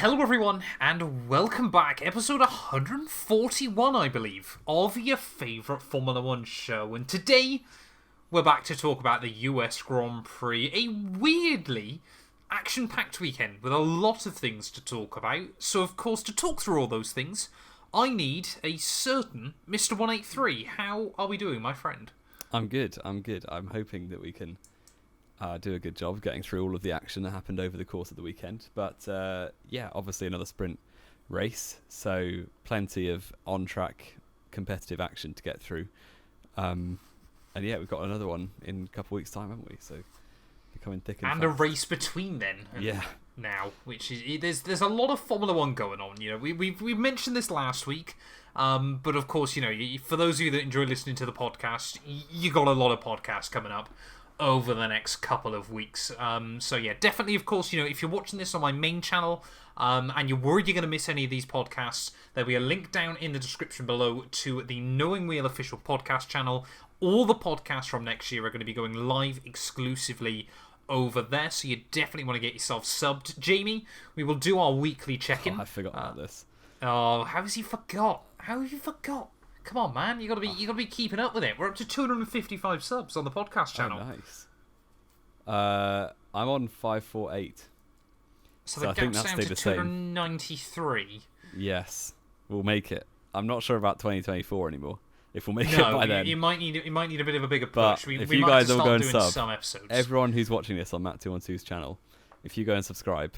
Hello everyone, and welcome back. Episode 141, I believe, of your favourite Formula 1 show. And today, we're back to talk about the US Grand Prix. A weirdly action-packed weekend with a lot of things to talk about. So, of course, to talk through all those things, I need a certain Mr. 183. How are we doing, my friend? I'm good. I'm hoping that we can do a good job getting through all of the action that happened over the course of the weekend. But yeah, obviously another sprint race, so plenty of on-track competitive action to get through. And yeah, we've got another one in a couple of weeks' time, haven't we? So becoming thick and fast. A race between then and now, which is there's a lot of Formula 1 going on. You know, we mentioned this last week. But of course, you know, for those of you that enjoy listening to the podcast, you got a lot of podcasts coming up over the next couple of weeks. So yeah, definitely, of course, you know, if you're watching this on my main channel, and you're worried you're going to miss any of these podcasts, there'll be a link down in the description below to the Knowing Wheel official podcast channel. All the podcasts from next year are going to be going live exclusively over there, so you definitely want to get yourself subbed. Jamie, we will do our weekly check-in. I forgot about this. Oh, how has he forgot? How have you forgot? Come on, man! You gotta be keeping up with it. We're up to 255 subs on the podcast channel. Oh, nice. I'm on 548. So the gap's down to 293. Yes, we'll make it. I'm not sure about 2024 anymore. If we'll make it by then, you might need a bit of a bigger push. But if we you might guys have to all go start and doing sub, some episodes. Everyone who's watching this on Matt212's channel, if you go and subscribe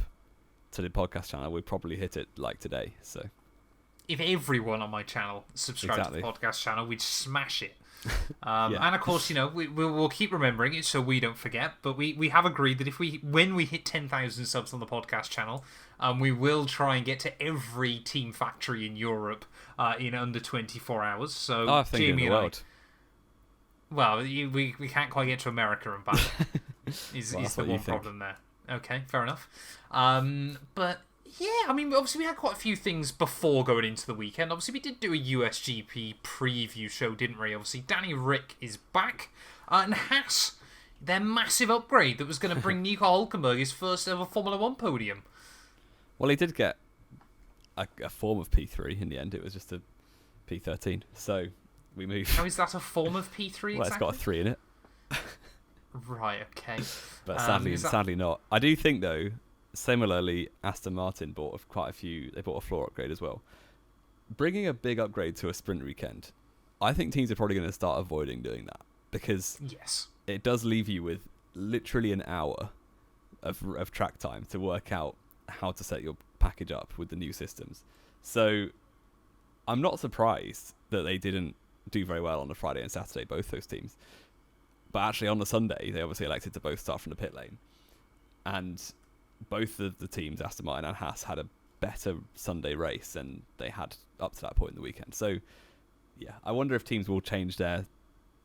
to the podcast channel, we'll probably hit it like today. So. If everyone on my channel subscribed to the podcast channel, we'd smash it. Yeah. And of course, you know, we'll keep remembering it so we don't forget. But we have agreed that when we hit 10,000 subs on the podcast channel, we will try and get to every team factory in Europe in under 24 hours. So I think Jamie in the world. Well, we can't quite get to America and back. is the one problem there. Okay, fair enough. But yeah, I mean, obviously we had quite a few things before going into the weekend. Obviously we did do a USGP preview show, didn't we? Obviously Danny Rick is back. And Haas, their massive upgrade that was going to bring Nico Hülkenberg his first ever Formula 1 podium. Well, he did get a form of P3 in the end. It was just a P13. So we moved. How is that a form of P3 Well, exactly? It's got a 3 in it. Right, okay. But sadly not. I do think, though, similarly, Aston Martin bought quite a few. They bought a floor upgrade as well. Bringing a big upgrade to a sprint weekend, I think teams are probably going to start avoiding doing that because it does leave you with literally an hour of track time to work out how to set your package up with the new systems. So I'm not surprised that they didn't do very well on the Friday and Saturday, both those teams. But actually on the Sunday, they obviously elected to both start from the pit lane. And both of the teams, Aston Martin and Haas, had a better Sunday race than they had up to that point in the weekend. So, yeah, I wonder if teams will change their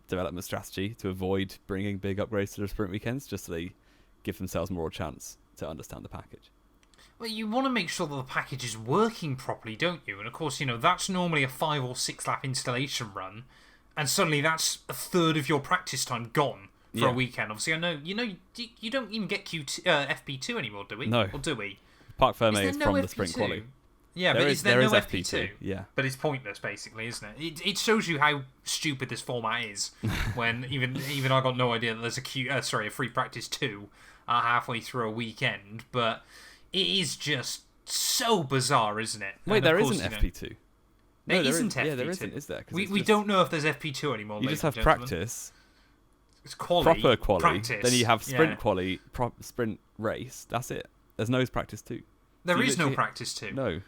development strategy to avoid bringing big upgrades to the sprint weekends, just so they give themselves more chance to understand the package. Well, you want to make sure that the package is working properly, don't you? And of course, you know, that's normally a 5 or 6 lap installation run, and suddenly that's a third of your practice time gone for a weekend. Obviously, I know you don't even get FP2 anymore, do we? No. Or do we? Parc Ferme is from the sprint quali. Yeah, but is there no FP2? Yeah. But it's pointless, basically, isn't it? It shows you how stupid this format is. When even I got no idea that there's a free practice 2 halfway through a weekend. But it is just so bizarre, isn't it? Wait, there isn't FP2. There isn't FP2. Yeah, there isn't, is there? We don't know if there's FP2 anymore. You just have practice. It's quali, proper quali. Practice. Then you have sprint quali, sprint race. That's it. There's no practice 2. There is no practice 2. No.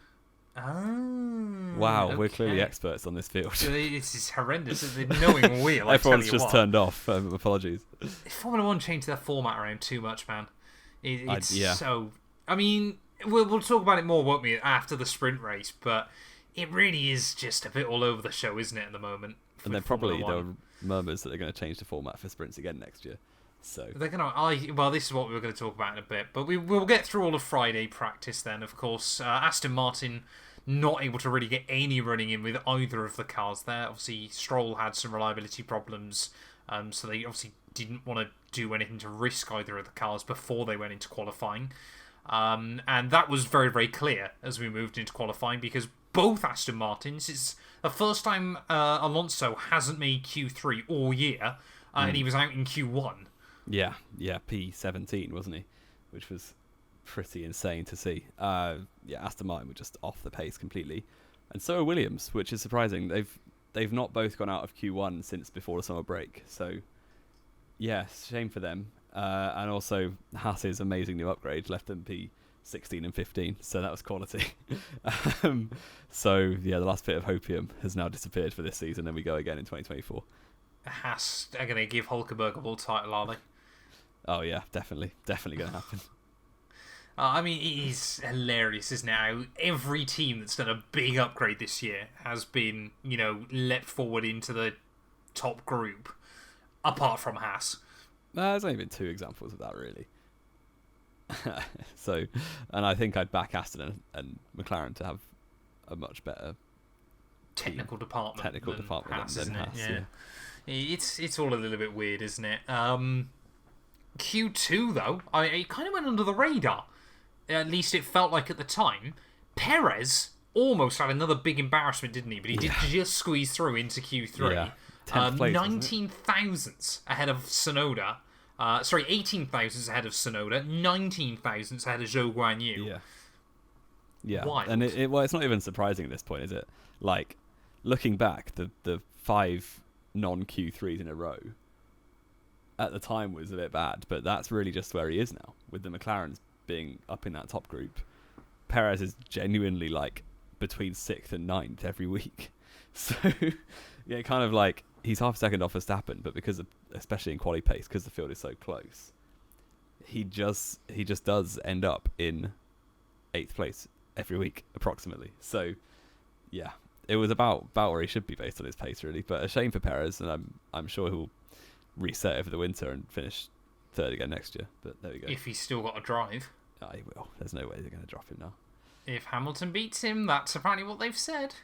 Oh. Wow, okay. we're clearly experts on this field. This is horrendous. The knowing wheel. Everyone's just turned off. Apologies. Formula 1 changed their format around too much, man. It's yeah. so. I mean, we'll talk about it more, won't we, after the sprint race? But it really is just a bit all over the show, isn't it, at the moment? And then probably there are murmurs that they're going to change the format for sprints again next year. So they're gonna. Well, this is what we were going to talk about in a bit, but we'll get through all of Friday practice then. Of course, Aston Martin not able to really get any running in with either of the cars there. Obviously, Stroll had some reliability problems, so they obviously didn't want to do anything to risk either of the cars before they went into qualifying. And that was very, very clear as we moved into qualifying, because both Aston Martins, it's the first time Alonso hasn't made Q3 all year, and he was out in Q1. Yeah, P17, wasn't he? Which was pretty insane to see. Aston Martin were just off the pace completely. And so are Williams, which is surprising. They've not both gone out of Q1 since before the summer break. So, yeah, shame for them. And also, Haas's amazing new upgrade left them P16 and 15. So that was quality. The last bit of hopium has now disappeared for this season, and we go again in 2024. Haas are going to give Hulkenberg a world title, are they? Oh, yeah, definitely. Definitely going to happen. I mean, it is hilarious, isn't it? How every team that's done a big upgrade this year has been, leapt forward into the top group, apart from Haas. There's only been 2 examples of that, really. And I think I'd back Aston and McLaren to have a much better technical department than Haas. Yeah. It's all a little bit weird, isn't it? Q2, though, it kind of went under the radar. At least it felt like at the time. Perez almost had another big embarrassment, didn't he? But he did just squeeze through into Q3. Yeah. 10th place, 19 thousandths ahead of Tsunoda. 18 thousandths ahead of Tsunoda. 19 thousandths ahead of Zhou Guanyu. Yeah. Wild. And it's not even surprising at this point, is it? Like, looking back, the 5 non-Q3s in a row at the time was a bit bad, but that's really just where he is now, with the McLarens being up in that top group. Perez is genuinely like between 6th and 9th every week. So yeah, kind of like he's half a second off Verstappen, but because of, especially in quali pace, because the field is so close, he just does end up in 8th place every week approximately. So yeah, it was about where he should be based on his pace, really. But a shame for Perez, and I'm sure he'll reset over the winter and finish 3rd again next year. But there we go. If he's still got to drive. He will. There's no way they're going to drop him now. If Hamilton beats him, that's apparently what they've said.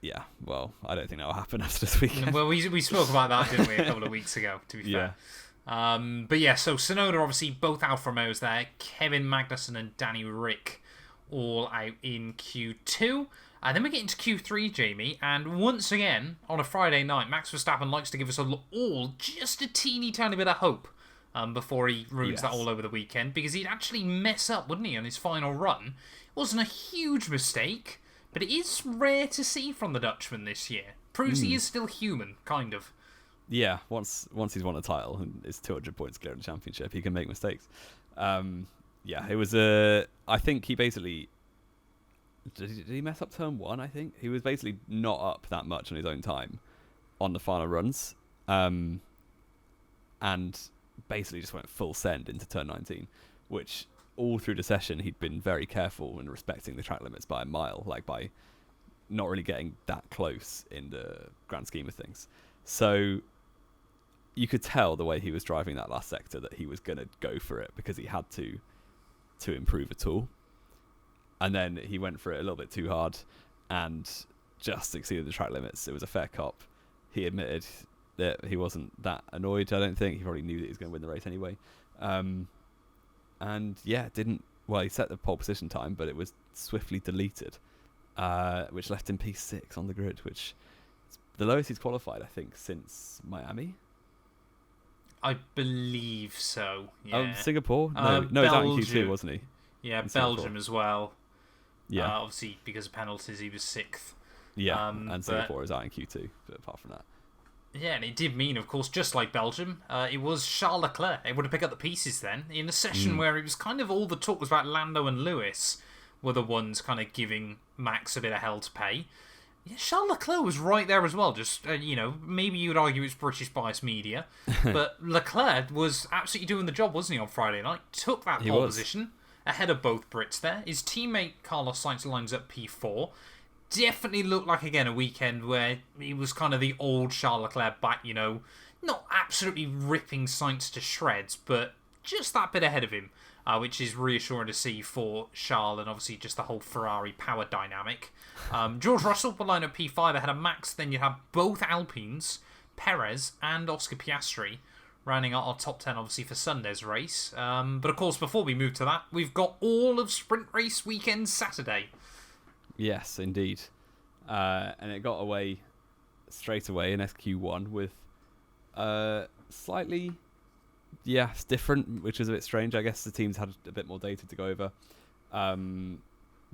Yeah, well, I don't think that will happen after this weekend. Well, we spoke about that, didn't we, a couple of weeks ago, to be fair. But yeah, so Tsunoda, obviously, both Alfa Romeos there. Kevin Magnussen and Danny Rick all out in Q2. And then we get into Q3, Jamie, and once again, on a Friday night, Max Verstappen likes to give us all just a teeny tiny bit of hope before he ruins that all over the weekend, because he'd actually mess up, wouldn't he, on his final run. It wasn't a huge mistake, but it is rare to see from the Dutchman this year. Proves he is still human, kind of. Yeah, once he's won a title and is 200 points clear of the championship, he can make mistakes. It was I think he basically... Did he mess up turn 1, I think? He was basically not up that much on his own time on the final runs. And basically just went full send into turn 19, which all through the session he'd been very careful and respecting the track limits by a mile, like by not really getting that close in the grand scheme of things. So you could tell the way he was driving that last sector that he was going to go for it because he had to improve at all. And then he went for it a little bit too hard and just exceeded the track limits. It was a fair cop. He admitted that he wasn't that annoyed, I don't think. He probably knew that he was going to win the race anyway. He set the pole position time, but it was swiftly deleted, which left him P6 on the grid, which is the lowest he's qualified, I think, since Miami. I believe so, yeah. Singapore? No, he's out in Q2, wasn't he? Yeah, Belgium Singapore as well. Yeah. Obviously, because of penalties, he was 6th. Yeah, and Singapore is out in Q2, but apart from that. Yeah, and it did mean, of course, just like Belgium, it was Charles Leclerc able to pick up the pieces then, in a session where it was kind of all the talk was about Lando and Lewis were the ones kind of giving Max a bit of hell to pay. Yeah, Charles Leclerc was right there as well, just, maybe you would argue it's British bias media, but Leclerc was absolutely doing the job, wasn't he, on Friday night? Took that pole position ahead of both Brits there. His teammate Carlos Sainz lines up P4. Definitely looked like, again, a weekend where he was kind of the old Charles Leclerc back, not absolutely ripping Sainz to shreds, but just that bit ahead of him, which is reassuring to see for Charles and obviously just the whole Ferrari power dynamic. George Russell will line up P5 ahead of Max. Then you have both Alpines, Perez and Oscar Piastri rounding out our top 10, obviously, for Sunday's race. But, of course, before we move to that, we've got all of Sprint Race Weekend Saturday. Yes, indeed. And it got away straight away in SQ1 with slightly, it's different, which is a bit strange. I guess the teams had a bit more data to go over.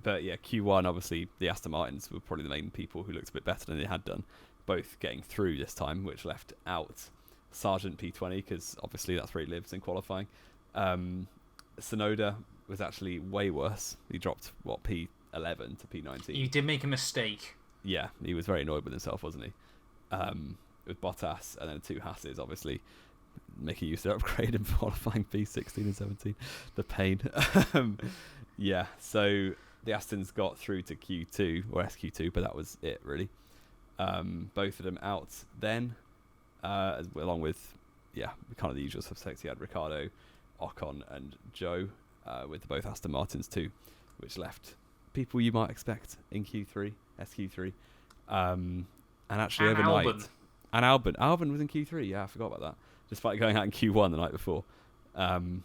But yeah, Q1, obviously, the Aston Martins were probably the main people who looked a bit better than they had done, both getting through this time, which left out Sargent P20, because obviously that's where he lives in qualifying. Tsunoda was actually way worse. He dropped, P11 to P19. He did make a mistake. Yeah, he was very annoyed with himself, wasn't he? With Bottas and then 2 Hasses, obviously, making use of their upgrade and qualifying P16 and 17. The pain. Yeah, so the Astons got through to Q2, or SQ2, but that was it, really. Both of them out then, along with, kind of the usual suspects. You had Ricciardo, Ocon, and Joe, with both Aston Martins too, which left people you might expect in Q3, SQ3. And actually overnight... Albon was in Q3, I forgot about that. Despite going out in Q1 the night before. And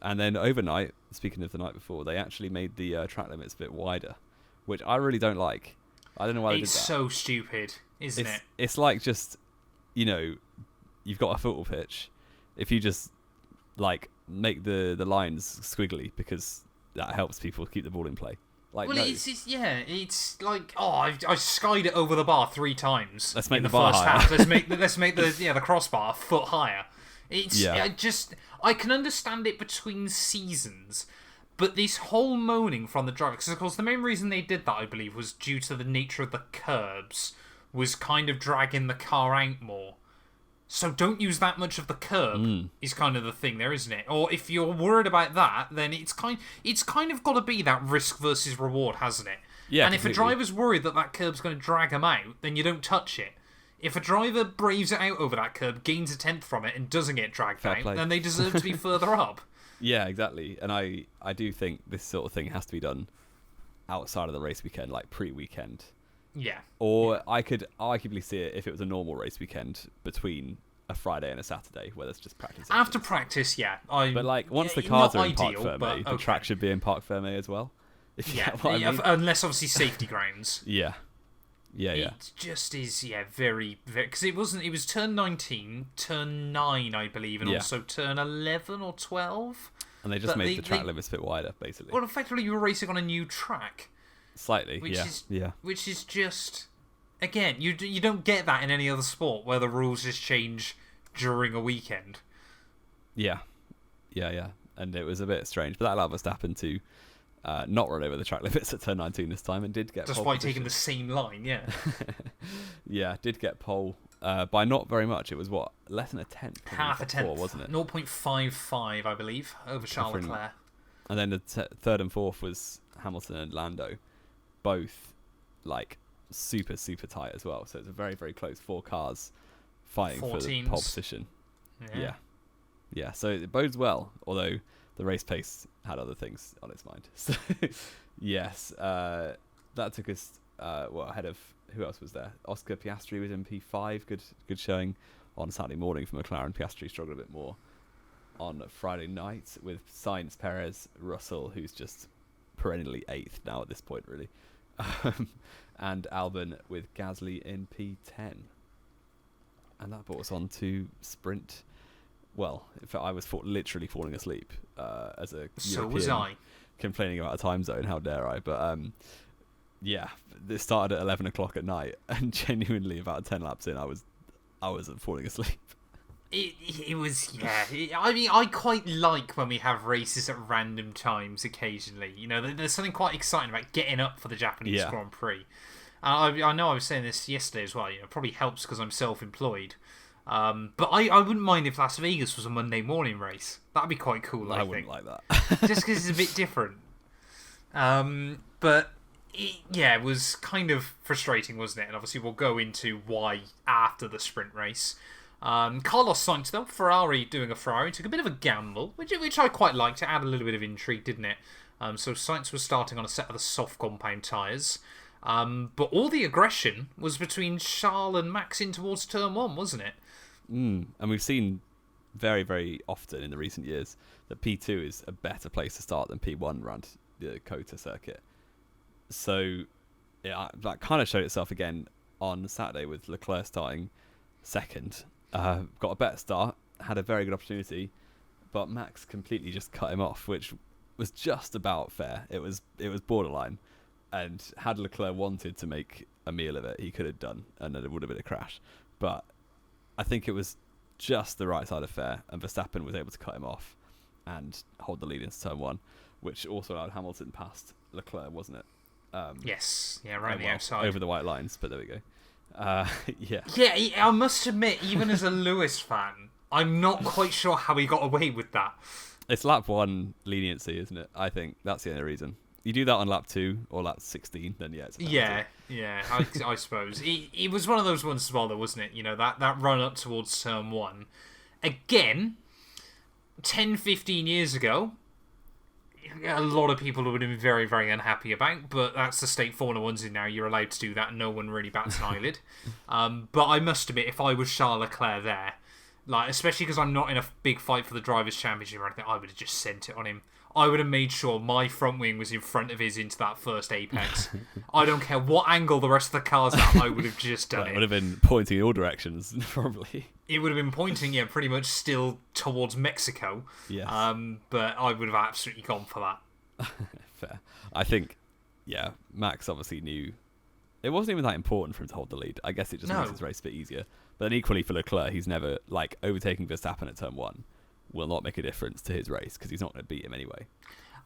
then overnight, speaking of the night before, they actually made the track limits a bit wider, which I really don't like. I don't know why they did that. It's so stupid, isn't it? It's like just, you've got a football pitch. If you just, make the lines squiggly, because that helps people keep the ball in play. It's like, I skied it over the bar 3 times. Let's make in the the bar first higher. half. Let's make the crossbar a foot higher. I can understand it between seasons, but this whole moaning from the driver, because of course the main reason they did that, I believe, was due to the nature of the curbs, was kind of dragging the car out more. So don't use that much of the curb is kind of the thing there, isn't it? Or if you're worried about that, then it's kind of got to be that risk versus reward, hasn't it? Yeah. And completely. if a driver's worried that curb's going to drag him out, then you don't touch it. If a driver braves it out over that curb, gains a 10th from it, and doesn't get dragged Fair out, play. then they deserve to be further up. Yeah, exactly. And I do think this sort of thing has to be done outside of the race weekend, like pre-weekend. Yeah. Or I could arguably see it if it was a normal race weekend between a Friday and a Saturday, where there's just practice. After practice, yeah. But once the cars are in ideal, Parc Fermé, the track should be in Parc Fermé as well. If you get what I mean. Unless obviously safety grounds. Yeah. It just is, very, very... Because it was turn 19, turn 9, I believe, and also turn 11 or 12. And they just made the track limits a bit wider, basically. Well, effectively, you were racing on a new track. Slightly, Which is just... Again, you don't get that in any other sport, where the rules just change during a weekend. Yeah. And it was a bit strange, but that allowed Verstappen to... not run over the track limits at turn 19 this time, and did get pole despite position. taking the same line, Yeah, did get pole by not very much. It was less than a tenth, half a tenth, wasn't it? 0.55, I believe, over Charles Leclerc. And then the third and fourth was Hamilton and Lando, both super tight as well. So it's a very, very close 4 cars fighting for the pole position. Yeah. So it bodes well, although the race pace had other things on its mind. So, yes, that took us ahead of... Who else was there? Oscar Piastri was in P5. Good showing on Saturday morning for McLaren. Piastri struggled a bit more on Friday night with Sainz, Perez, Russell, who's just perennially 8th now at this point, really. And Albon with Gasly in P10. And that brought us on to sprint... Well, in fact, I was literally falling asleep as a European, was I. Complaining about a time zone. How dare I? But this started at 11 o'clock at night, and genuinely about 10 laps in, I was falling asleep. It was I mean, I quite like when we have races at random times occasionally. There's something quite exciting about getting up for the Japanese Grand Prix. I know I was saying this yesterday as well. It probably helps because I'm self-employed. But I wouldn't mind if Las Vegas was a Monday morning race. That'd be quite cool, I think. Wouldn't like that. Just because it's a bit different. But it was kind of frustrating, wasn't it? And obviously we'll go into why after the sprint race. Carlos Sainz, though, Ferrari doing a Ferrari, took a bit of a gamble, which I quite liked. It added a little bit of intrigue, didn't it? So Sainz was starting on a set of the soft compound tyres. But all the aggression was between Charles and Max in towards turn 1, wasn't it? And we've seen very, very often in the recent years that P2 is a better place to start than P1 around the COTA circuit. So that kind of showed itself again on Saturday with Leclerc starting second. Got a better start, had a very good opportunity, but Max completely just cut him off, which was just about fair. It was borderline, and had Leclerc wanted to make a meal of it, he could have done, and then it would have been a crash. But I think it was just the right side of fair, and Verstappen was able to cut him off and hold the lead into turn one, which also allowed Hamilton past Leclerc, wasn't it? Yes, yeah, right on the outside. Over the white lines, but there we go. Yeah. Yeah, I must admit, even as a Lewis fan, I'm not quite sure how he got away with that. It's lap 1 leniency, isn't it? I think that's the only reason. You do that on lap 2 or lap 16, then yeah, it's a penalty. Yeah, I suppose. It was one of those ones as well, though, wasn't it? You know, that run up towards turn 1. Again, 10, 15 years ago, a lot of people would have been very, very unhappy about, but that's the state Formula 1's in now. You're allowed to do that, and no one really bats an eyelid. But I must admit, if I was Charles Leclerc there, like, especially because I'm not in a big fight for the Drivers' Championship or anything, I would have just sent it on him. I would have made sure my front wing was in front of his into that first apex. I don't care what angle the rest of the car's at, I would have just done it. It would have been pointing in all directions, probably. It would have been pointing, yeah, pretty much still towards Mexico. Yes. But I would have absolutely gone for that. Fair. I think, yeah, Max obviously knew it wasn't even that important for him to hold the lead. I guess it just makes his race a bit easier. But then equally for Leclerc, he's never, like, overtaking Verstappen at turn 1 will not make a difference to his race because he's not going to beat him anyway.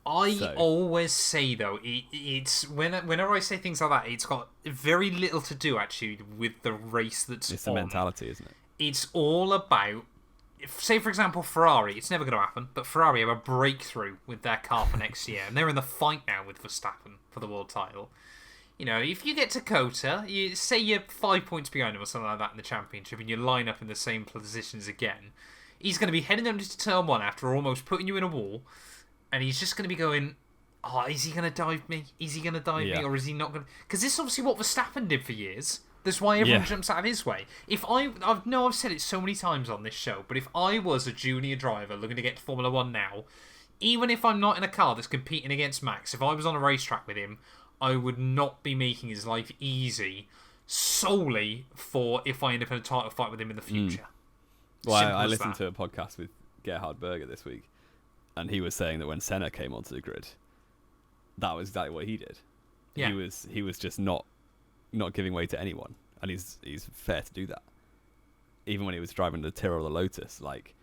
I always say, though, it's whenever I say things like that, it's got very little to do, actually, with the race that's It's the mentality, isn't it? It's all about, say, for example, Ferrari. It's never going to happen, but Ferrari have a breakthrough with their car for next year, and they're in the fight now with Verstappen for the world title. You know, if you get to COTA, you say you're 5 points behind him or something like that in the championship, and you line up in the same positions again, he's going to be heading into turn 1 after almost putting you in a wall, and he's just going to be going, oh, is he going to dive me? Is he going to dive me, or is he not going to? Because this is obviously what Verstappen did for years. That's why everyone jumps out of his way. If I've said it so many times on this show, but if I was a junior driver looking to get to Formula 1 now, even if I'm not in a car that's competing against Max, if I was on a racetrack with him, I would not be making his life easy solely for if I end up in a title fight with him in the future. Well, I listened to a podcast with Gerhard Berger this week, and he was saying that when Senna came onto the grid, that was exactly what he did. Yeah. He was just not giving way to anyone, and he's fair to do that. Even when he was driving the Tyrrell or the Lotus, like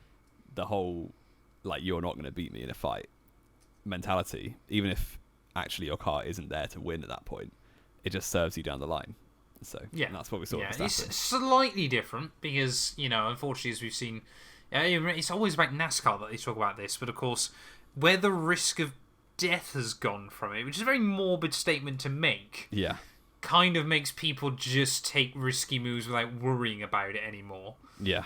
the whole, like, you're not going to beat me in a fight mentality, even if actually your car isn't there to win at that point, it just serves you down the line. So and that's what we saw. Yeah, it's slightly different because, you know, unfortunately, as we've seen, it's always about NASCAR that they talk about this, but of course, where the risk of death has gone from it, which is a very morbid statement to make. Yeah. Kind of makes people just take risky moves without worrying about it anymore. Yeah.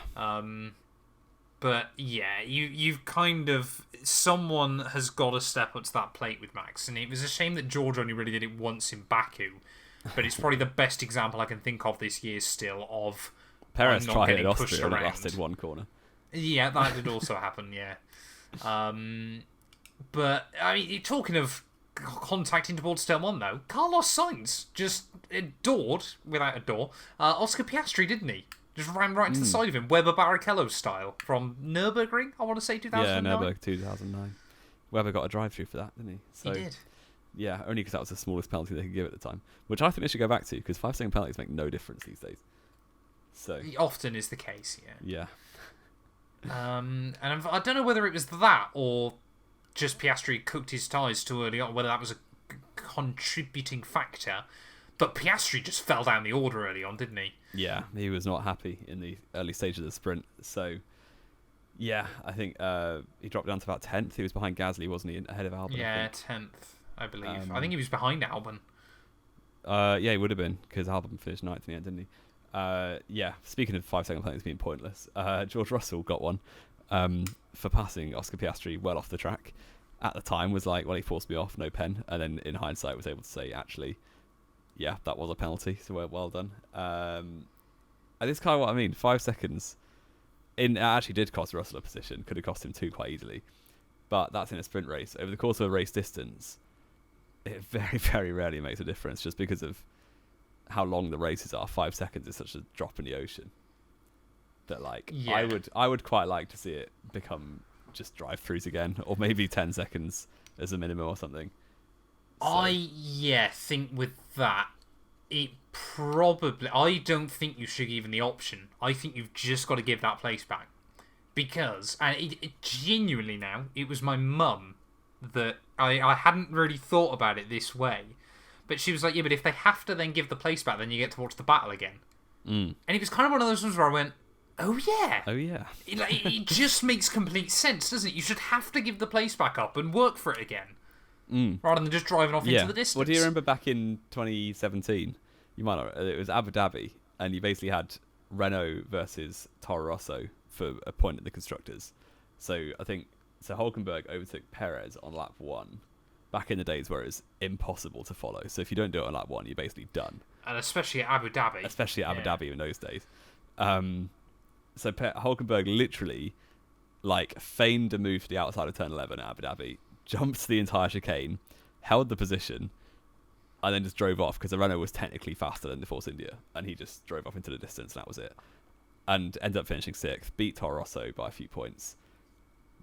But yeah, you've kind of, someone has got to step up to that plate with Max, and it was a shame that George only really did it once in Baku, but it's probably the best example I can think of this year still of Perez not tried getting it in pushed Austria and around. it lasted one corner. Yeah, that did also happen. Yeah. But I mean, talking of contacting towards turn 1 though, Carlos Sainz just adored, without a door, Oscar Piastri, didn't he? Just ran right to the side of him, Weber Barrichello style, from Nürburgring, I want to say 2009. Yeah, Nürburgring 2009. Weber got a drive-through for that, didn't he? So, he did. Yeah, only because that was the smallest penalty they could give at the time, which I think they should go back to, because 5-second penalties make no difference these days. So It often is the case, yeah. And I don't know whether it was that or just Piastri cooked his tyres too early on, whether that was a contributing factor. But Piastri just fell down the order early on, didn't he? Yeah, he was not happy in the early stage of the sprint. So, yeah, I think he dropped down to about 10th. He was behind Gasly, wasn't he, ahead of Albon? Yeah, 10th, I believe. I think he was behind Albon. Yeah, he would have been, because Albon finished 9th in the end, didn't he? Yeah, speaking of 5-second penalties being pointless, George Russell got one for passing Oscar Piastri well off the track. At the time was like, well, he forced me off, no pen. And then in hindsight was able to say, actually, yeah, that was a penalty, so well done. And it's kind of what I mean. 5 seconds It actually did cost Russell a position. Could have cost him 2 quite easily. But that's in a sprint race. Over the course of a race distance, it very, very rarely makes a difference just because of how long the races are. 5 seconds is such a drop in the ocean. That, like, yeah. I would quite like to see it become just drive-throughs again, or maybe 10 seconds as a minimum or something. So. Think with that, it probably... I don't think you should give them the option. I think you've just got to give that place back. Because, and it genuinely now, it was my mum that I hadn't really thought about it this way. But she was like, yeah, but if they have to then give the place back, then you get to watch the battle again. And it was kind of one of those ones where I went, oh yeah. Oh yeah. It just makes complete sense, doesn't it? You should have to give the place back up and work for it again. Rather than just driving off into the distance. Well, do you remember back in 2017? You might not. It was Abu Dhabi, and you basically had Renault versus Toro Rosso for a point at the constructors. So I think Hülkenberg overtook Perez on lap 1 back in the days where it was impossible to follow. So if you don't do it on lap 1, you're basically done. And especially at Abu Dhabi. Dhabi in those days. So Hülkenberg literally feigned a move to the outside of turn 11 at Abu Dhabi, jumped the entire chicane, held the position, and then just drove off because the Renault was technically faster than the Force India, and he just drove off into the distance, and that was it. And ended up finishing 6th, beat Toro Rosso by a few points,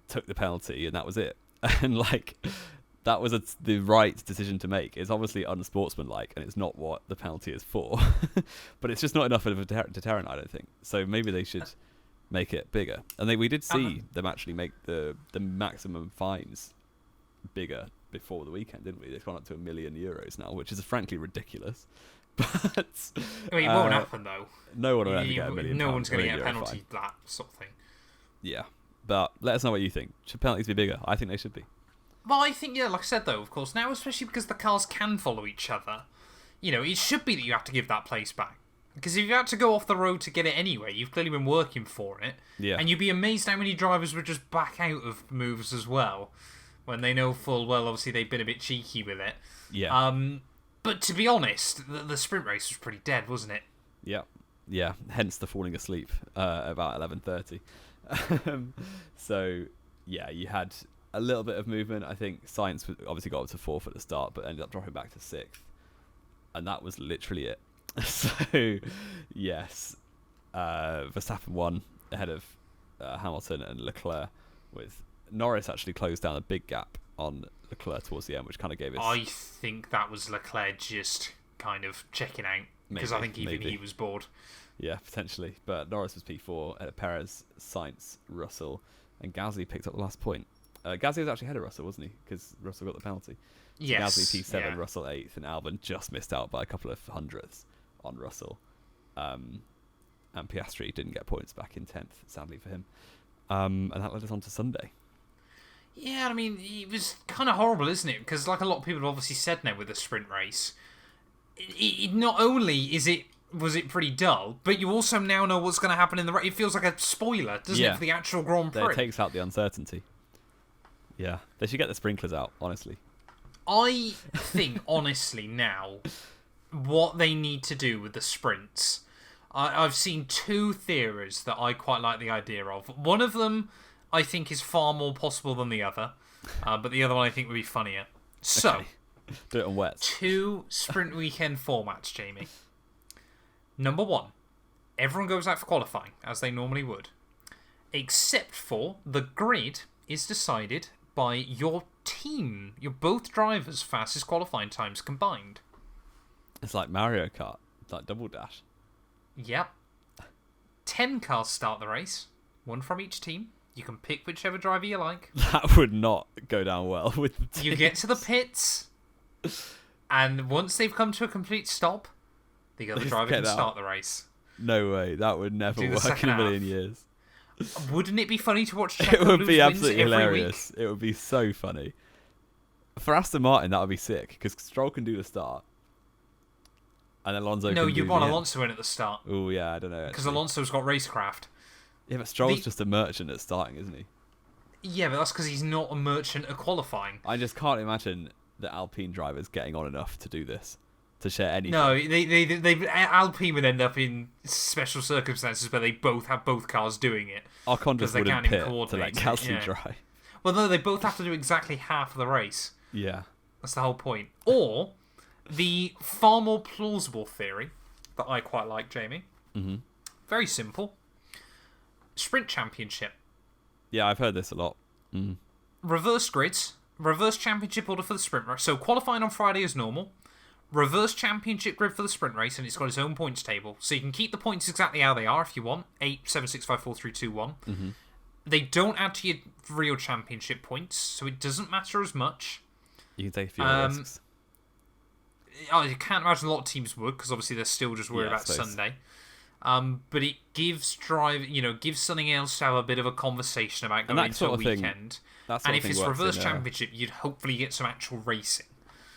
took the penalty, and that was it. And that was the right decision to make. It's obviously unsportsmanlike, and it's not what the penalty is for. But it's just not enough of a deterrent, I don't think. So maybe they should make it bigger. And we did see them actually make the maximum fines bigger before the weekend, didn't we? They've gone up to €1 million now, which is frankly ridiculous. But it won't happen though. No one will ever get £1 million. No one's going to get a penalty for that sort of thing. Yeah, but let us know what you think. Should penalties be bigger? I think they should be. Well, I think, like I said though, of course, now especially because the cars can follow each other, it should be that you have to give that place back. Because if you had to go off the road to get it anyway, you've clearly been working for it. Yeah. And you'd be amazed how many drivers would just back out of moves as well, when they know full well, obviously, they've been a bit cheeky with it. Yeah. But to be honest, the sprint race was pretty dead, wasn't it? Yeah. Yeah, hence the falling asleep about 11:30. So, yeah, you had a little bit of movement. I think Sainz obviously got up to 4th at the start, but ended up dropping back to 6th. And that was literally it. So, yes, Verstappen won ahead of Hamilton and Leclerc, with Norris actually closed down a big gap on Leclerc towards the end, which kind of gave us... I think that was Leclerc just kind of checking out, because I think even he was bored. Yeah, potentially. But Norris was P4, Perez, Sainz, Russell, and Gasly picked up the last point. Gasly was actually ahead of Russell, wasn't he? Because Russell got the penalty. Yes. Gasly P7, Russell 8th, and Albon just missed out by a couple of hundredths on Russell. And Piastri didn't get points back in 10th, sadly for him. And that led us on to Sunday. Yeah, I mean, it was kind of horrible, isn't it? Because like a lot of people have obviously said now with the sprint race, it not only was it pretty dull, but you also now know what's going to happen in the race. It feels like a spoiler, doesn't it, for the actual Grand Prix? It takes out the uncertainty. Yeah, they should get the sprinklers out, honestly. I think, honestly, now, what they need to do with the sprints, I've seen 2 theories that I quite like the idea of. One of them I think is far more possible than the other, but the other one I think would be funnier. So, okay. Do it on wet. 2 sprint weekend formats, Jamie. Number 1, everyone goes out for qualifying, as they normally would, except for the grid is decided by your team, your both drivers' fastest qualifying times combined. It's like Mario Kart, like Double Dash. Yep. 10 cars start the race, 1 from each team. You can pick whichever driver you like. That would not go down well with the teams. You get to the pits, and once they've come to a complete stop, the other driver can start the race. No way, that would never work in a million years. Wouldn't it be funny to watch Checo It would be absolutely every hilarious. week? It would be so funny. For Aston Martin, that would be sick, because Stroll can do the start. And Alonso can do the end. No, you want Alonso in at the start. Oh, yeah, I don't know. Because Alonso's got racecraft. Yeah, but Stroll's just a merchant at starting, isn't he? Yeah, but that's because he's not a merchant at qualifying. I just can't imagine the Alpine drivers getting on enough to do this. to share anything. No, Alpine would end up in special circumstances where they both have both cars doing it. Ocon just wouldn't pit to let Gasly drive. Well, no, they both have to do exactly half of the race. Yeah. That's the whole point. Or the far more plausible theory that I quite like, Jamie. Mm-hmm. Very simple. Sprint championship. Yeah, I've heard this a lot. Mm. Reverse grids. Reverse championship order for the sprint race. So qualifying on Friday is normal. Reverse championship grid for the sprint race, and it's got its own points table. So you can keep the points exactly how they are if you want. 8, 7, 6, 5, 4, 3, 2, 1. Mm-hmm. They don't add to your real championship points, so it doesn't matter as much. You can take a few risks. I can't imagine a lot of teams would, because obviously they're still just worried about Sunday. But it gives gives something else to have a bit of a conversation about going into a weekend. And if it's reverse championship, you'd hopefully get some actual racing.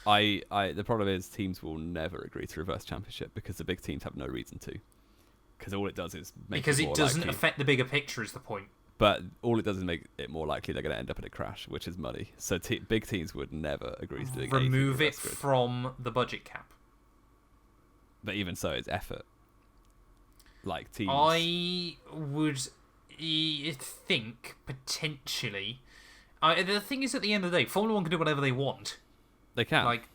The problem is teams will never agree to reverse championship because the big teams have no reason to. Because all it does is make because it more it doesn't likely. affect the bigger picture is the point. But all it does is make it more likely they're going to end up in a crash, which is money. So big teams would never agree to doing anything. Remove it from the budget cap. But even so, it's effort. Like teams. I would think potentially. The thing is, at the end of the day, Formula 1 can do whatever they want. They can. Like,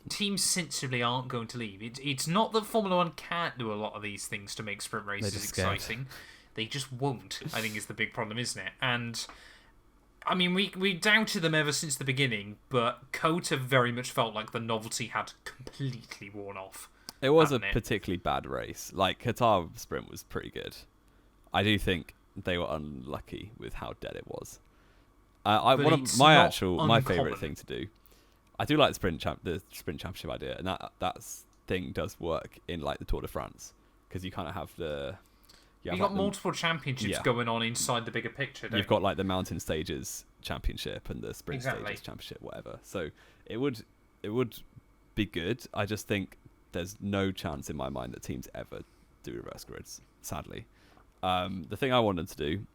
teams sensibly aren't going to leave. It's not that Formula 1 can't do a lot of these things to make sprint races exciting. They just won't, I think, is the big problem, isn't it? And, I mean, we doubted them ever since the beginning, but COTA very much felt like the novelty had completely worn off. It was a particularly bad race. Like, Qatar sprint was pretty good. I do think they were unlucky with how dead it was. My favourite thing to do. I do like the sprint championship idea, and that thing does work in like the Tour de France because you kind of have the. You've got multiple championships going on inside the bigger picture. You've got like the mountain stages championship and the sprint stages championship, whatever. So it would be good. I just think there's no chance in my mind that teams ever do reverse grids. Sadly, the thing I wanted to do,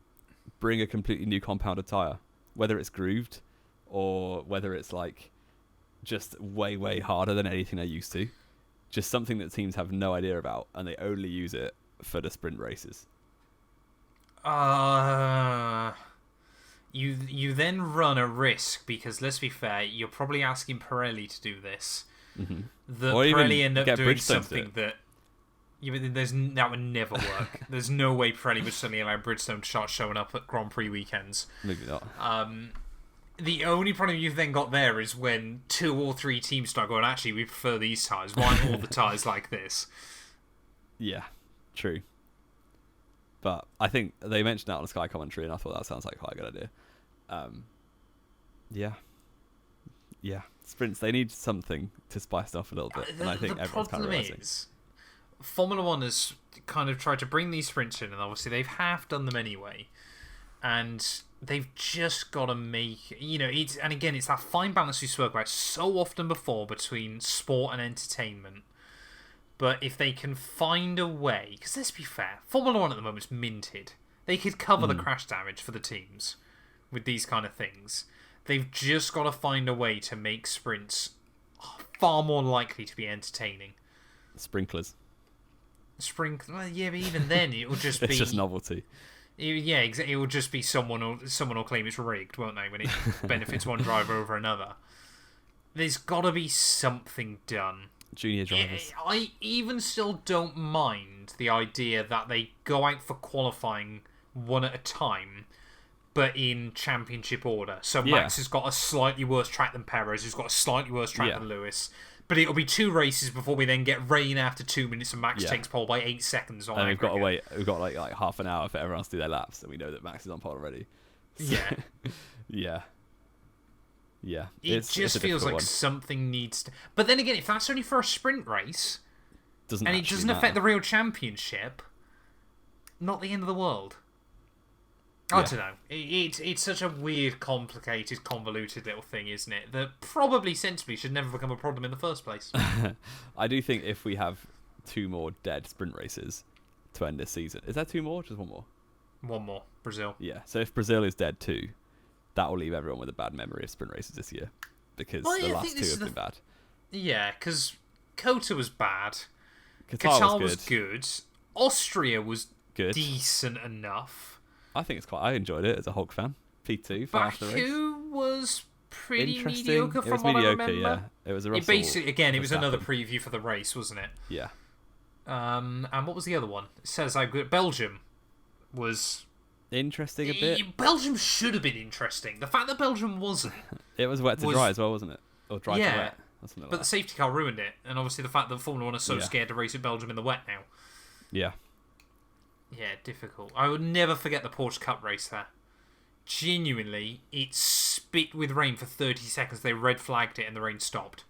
bring a completely new compounded tire, whether it's grooved or whether it's like just way harder than anything they're used to. Just something that teams have no idea about, and they only use it for the sprint races. You then run a risk because, let's be fair, you're probably asking Pirelli to do this. Mm-hmm. That Pirelli end up doing something that that would never work. There's no way Pirelli would suddenly allow Bridgestone to start showing up at Grand Prix weekends. Maybe not. The only problem you've then got there is when 2 or 3 teams start going, actually, we prefer these tyres. Why aren't all the tyres like this? Yeah, true. But I think they mentioned that on the Sky commentary, and I thought that sounds like quite a good idea. Yeah. Sprints, they need something to spice it up a little bit, and I think everyone's kind of realizing. Formula 1 has kind of tried to bring these sprints in, and obviously they've half done them anyway. And they've just got to make, it's that fine balance we spoke about so often before between sport and entertainment. But if they can find a way, because let's be fair, Formula 1 at the moment is minted. They could cover the crash damage for the teams with these kind of things. They've just got to find a way to make sprints far more likely to be entertaining. Sprinklers. Well, yeah, but even then it will just be... It's just novelty. Yeah, exactly. It will just be someone will claim it's rigged, won't they, when it benefits one driver over another. There's got to be something done. Junior drivers. I even still don't mind the idea that they go out for qualifying one at a time, but in championship order. So Max has got a slightly worse track than Perez, who's got a slightly worse track than Lewis. But it'll be 2 races before we then get rain after 2 minutes and Max takes pole by 8 seconds on. And we've got to wait. We've got like half an hour for everyone else to do their laps, and we know that Max is on pole already. So, yeah. It just feels like something needs to. But then again, if that's only for a sprint race, and it doesn't affect the real championship, not the end of the world. I don't know. It's such a weird, complicated, convoluted little thing, isn't it? That probably sensibly should never become a problem in the first place. I do think if we have 2 more dead sprint races to end this season, is that 2 more? Or just 1 more? 1 more, Brazil. Yeah. So if Brazil is dead too, that will leave everyone with a bad memory of sprint races this year because the last 2 have been bad. Yeah, because Kota was bad. Qatar was good. Austria was good, decent enough. I think it's quite. I enjoyed it as a Hulk fan. P2 for half the race. Baku was pretty Interesting. mediocre from what I remember. Yeah. It was a Russell. It was another preview for the race, wasn't it? Yeah. And what was the other one? It says Belgium was interesting a bit. Belgium should have been interesting. The fact that Belgium wasn't. It was wet to dry as well, wasn't it? Or dry to wet. But the safety car ruined it, and obviously the fact that Formula 1 are so scared to race at Belgium in the wet now. Yeah. Yeah, difficult. I would never forget the Porsche Cup race there. Genuinely, it spit with rain for 30 seconds. They red flagged it and the rain stopped.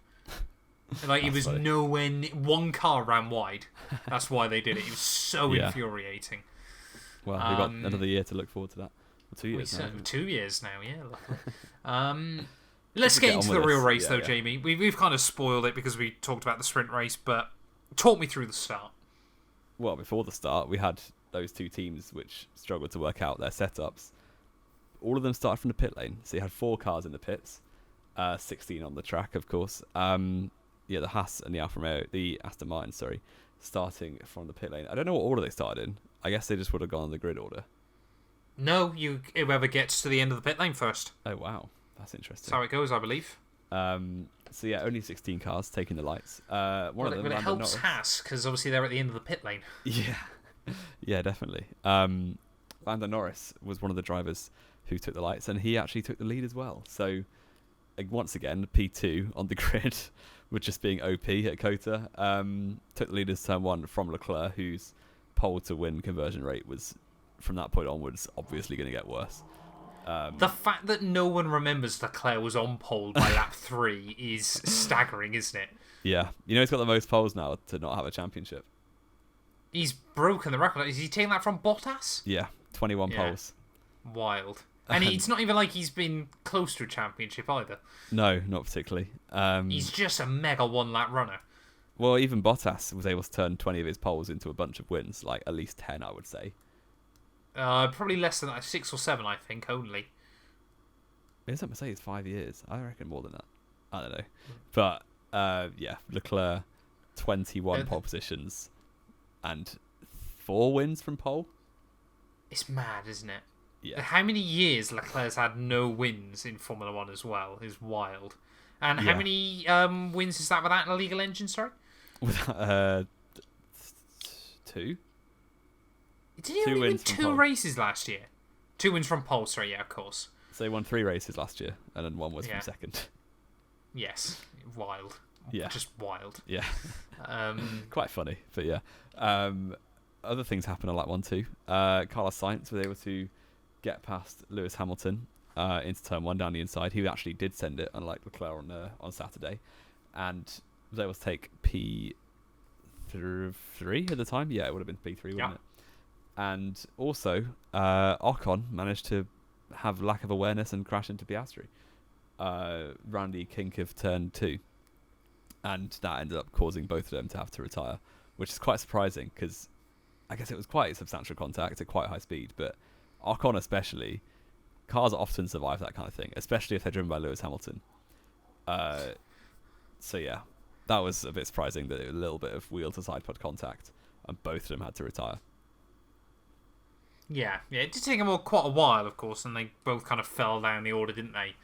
Like, it was funny. nowhere one car ran wide. That's why they did it. It was so infuriating. Well, we've got another year to look forward to that. 2 years now. 2 years now, yeah. Let's get into the real race, though, Jamie. We've kind of spoiled it because we talked about the sprint race, but talk me through the start. Well, before the start, we had those two teams which struggled to work out their setups. All of them started from the pit lane. So you had 4 cars in the pits, 16 on the track, of course. The Haas and the Aston Martin, starting from the pit lane. I don't know what order they started in. I guess they just would have gone on the grid order. No, whoever gets to the end of the pit lane first. Oh, wow. That's interesting. That's how it goes, I believe. Only 16 cars taking the lights. It helps Haas, because obviously they're at the end of the pit lane. Yeah. Yeah, definitely. Lando Norris was one of the drivers who took the lights, and he actually took the lead as well. So, once again, P2 on the grid, with just being OP at Kota, took the lead as turn 1 from Leclerc, whose pole to win conversion rate was, from that point onwards, obviously going to get worse. The fact that no one remembers Leclerc was on pole by lap 3 is staggering, isn't it? Yeah. He's got the most poles now to not have a championship. He's broken the record. Is he taking that from Bottas? Yeah, 21 poles. Wild. And it's not even like he's been close to a championship either. No, not particularly. He's just a mega one-lap runner. Well, even Bottas was able to turn 20 of his poles into a bunch of wins, like at least 10, I would say. Probably less than that, 6 or 7, I think, only. Is that Mercedes 5 years? I reckon more than that. I don't know. But, Leclerc, 21 pole positions and 4 wins from pole. It's mad, isn't it? Yeah. How many years Leclerc's had no wins in Formula 1 as well is wild. And how many wins is that without an illegal engine, sorry? 2. Did he only win 2 races last year? 2 wins from pole, sorry, yeah, of course. So he won 3 races last year, and then 1 was from second. Yes, wild. Yeah. Just wild. Yeah. Quite funny, but yeah. Other things happened on lap 1 too. Carlos Sainz was able to get past Lewis Hamilton into turn 1 down the inside. He actually did send it, unlike Leclerc on Saturday, and was able to take P3 at the time. Yeah, it would have been P3, wouldn't it? And also, Ocon managed to have lack of awareness and crash into Piastri. Round the kink of turn 2. And that ended up causing both of them to have to retire, which is quite surprising because I guess it was quite substantial contact at quite high speed. But Ocon especially, cars often survive that kind of thing, especially if they're driven by Lewis Hamilton. So yeah, that was a bit surprising that a little bit of wheel to side pod contact and both of them had to retire. Yeah, it did take them quite a while, of course, and they both kind of fell down the order, didn't they?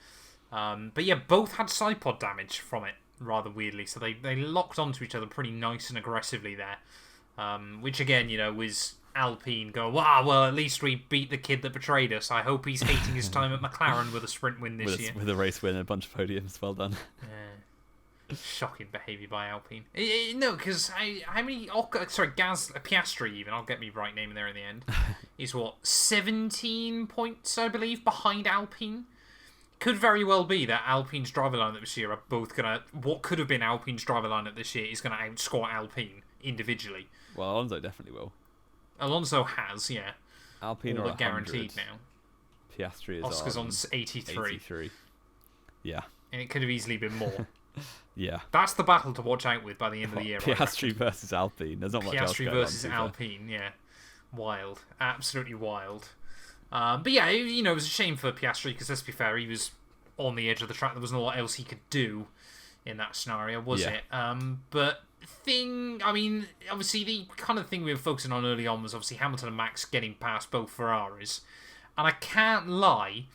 But yeah, both had side pod damage from it, rather weirdly. So they locked onto each other pretty nice and aggressively there. Which again, was Alpine going, wow, well, at least we beat the kid that betrayed us. I hope he's hating his time at McLaren with a sprint win this year. With a race win and a bunch of podiums, well done. Yeah. Shocking behaviour by Alpine. No, because how many... Piastri even, I'll get me right name in there in the end, is 17 points, I believe, behind Alpine. Could very well be that Alpine's driver lineup this year are both going to... What could have been Alpine's driver lineup this year is going to outscore Alpine individually. Well, Alonso definitely will. Alonso has, yeah. Alpine all are guaranteed now. Piastri is Oscar's on 83. Yeah. And it could have easily been more. Yeah. That's the battle to watch out with by the end of the year. Piastri versus Alpine. There's not much else going on. Piastri versus Alpine, yeah. Wild. Absolutely wild. But yeah, it was a shame for Piastri because, let's be fair, he was on the edge of the track. There wasn't a lot else he could do in that scenario, was it? But obviously the kind of thing we were focusing on early on was obviously Hamilton and Max getting past both Ferraris. And I can't lie,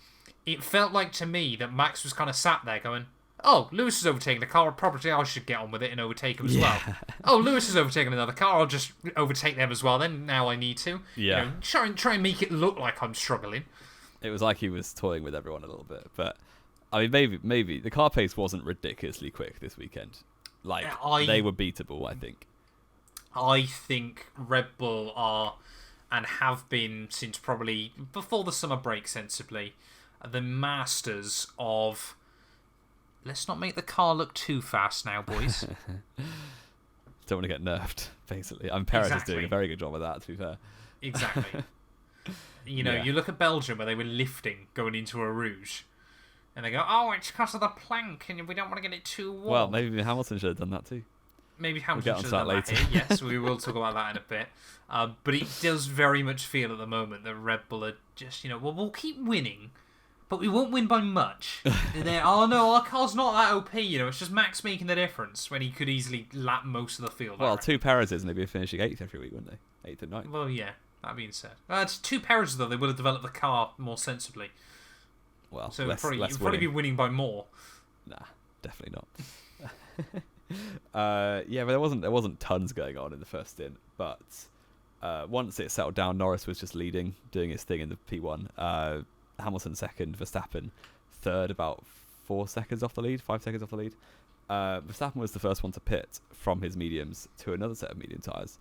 it felt like to me that Max was kind of sat there going, oh, Lewis is overtaking the car, probably I should get on with it and overtake him as well. Oh, Lewis is overtaking another car, I'll just overtake them as well then, now I need to. Yeah. You know, try and make it look like I'm struggling. It was like he was toying with everyone a little bit, but I mean, maybe the car pace wasn't ridiculously quick this weekend. Like, they were beatable, I think. I think Red Bull are, and have been since probably before the summer break, sensibly, the masters of, let's not make the car look too fast now, boys. Don't want to get nerfed, basically. Perez is doing a very good job of that, to be fair. Exactly. You know, you look at Belgium where they were lifting going into a Rouge, and they go, oh, it's because of the plank, and we don't want to get it too warm. Well, maybe Hamilton should have done that too. Maybe Hamilton should have done that here. Yes, we will talk about that in a bit. But it does very much feel at the moment that Red Bull are just, well, we'll keep winning, but we won't win by much. No, our car's not that OP, it's just Max making the difference when he could easily lap most of the field. Well, two Perez's and they'd be finishing 8th every week, wouldn't they? 8th and 9th. Well, yeah, that being said. It's two Perez's, though, they would have developed the car more sensibly. Well, so it'd probably be winning by more. Nah, definitely not. Yeah, but there wasn't tons going on in the first stint, but once it settled down, Norris was just leading, doing his thing in the P1. Hamilton second, Verstappen third, about 5 seconds off the lead. Verstappen was the first one to pit from his mediums to another set of medium tyres,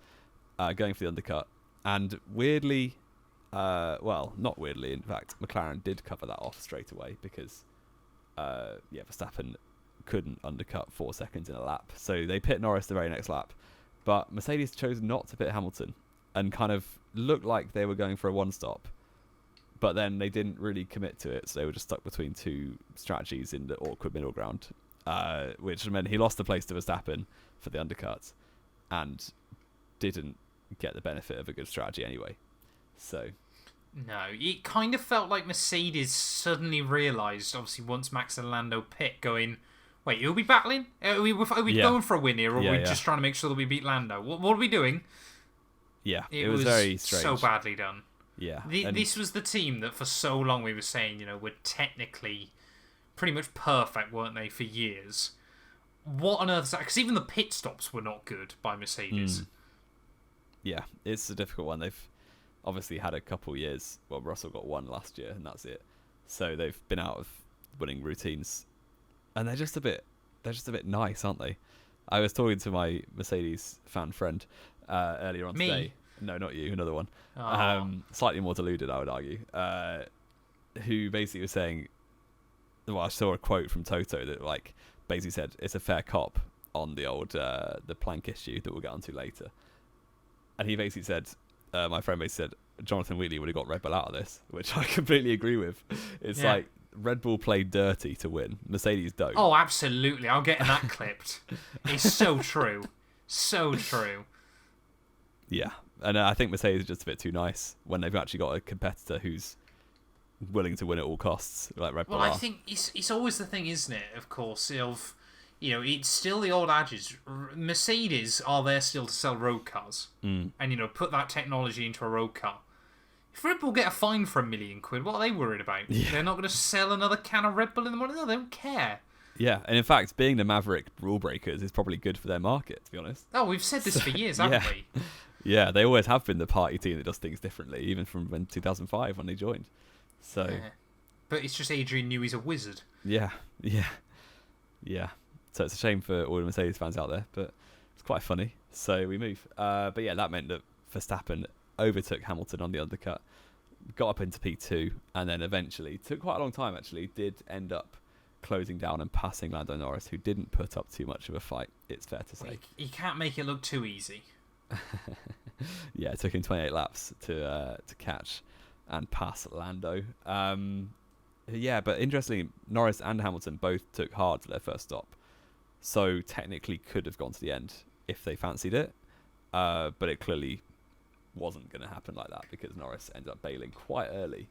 going for the undercut. And weirdly, well, not weirdly, in fact, McLaren did cover that off straight away because, Verstappen couldn't undercut 4 seconds in a lap. So they pit Norris the very next lap. But Mercedes chose not to pit Hamilton and kind of looked like they were going for a one-stop. But then they didn't really commit to it, so they were just stuck between two strategies in the awkward middle ground, which meant he lost the place to Verstappen for the undercut and didn't get the benefit of a good strategy anyway. So, no, it kind of felt like Mercedes suddenly realised, obviously, once Max and Lando pit, going, wait, who'll be battling? Are we going for a win here, or are we just trying to make sure that we beat Lando? What are we doing? Yeah, it was very strange. So badly done. Yeah. This was the team that for so long we were saying, were technically pretty much perfect, weren't they, for years? What on earth is that? Because even the pit stops were not good by Mercedes. Yeah, it's a difficult one. They've obviously had a couple years. Well, Russell got one last year, and that's it. So they've been out of winning routines, and they're just a bit nice, aren't they? I was talking to my Mercedes fan friend earlier on today. No, not you, another one. Slightly more deluded, I would argue. Who basically was saying, well, I saw a quote from Toto that basically said it's a fair cop on the old the plank issue that we'll get onto later. And he basically said, my friend basically said, Jonathan Wheatley would have got Red Bull out of this, which I completely agree with. It's like Red Bull played dirty to win. Mercedes don't. Oh, absolutely. I'm getting that clipped. It's so true. So true. Yeah. And I think Mercedes is just a bit too nice when they've actually got a competitor who's willing to win at all costs, like Red Bull. Well, I think it's always the thing, isn't it? Of course, it's still the old adage. Mercedes are there still to sell road cars, and put that technology into a road car. If Red Bull get a fine for £1 million, what are they worried about? Yeah. They're not going to sell another can of Red Bull in the morning. No, they don't care. Yeah, and in fact, being the Maverick rule breakers is probably good for their market, to be honest. Oh, we've said this for years, haven't we? Yeah, they always have been the party team that does things differently, even from 2005 when they joined. So, but it's just Adrian Newey's a wizard. Yeah. So it's a shame for all the Mercedes fans out there, but it's quite funny. So we move. But yeah, that meant that Verstappen overtook Hamilton on the undercut, got up into P2, and then eventually, took quite a long time actually, did end up closing down and passing Lando Norris, who didn't put up too much of a fight, it's fair to say. You can't make it look too easy. Yeah, it took him 28 laps to catch and pass Lando. Yeah, but interestingly, Norris and Hamilton both took hard to their first stop, so technically could have gone to the end if they fancied it, but it clearly wasn't going to happen like that because Norris ended up bailing quite early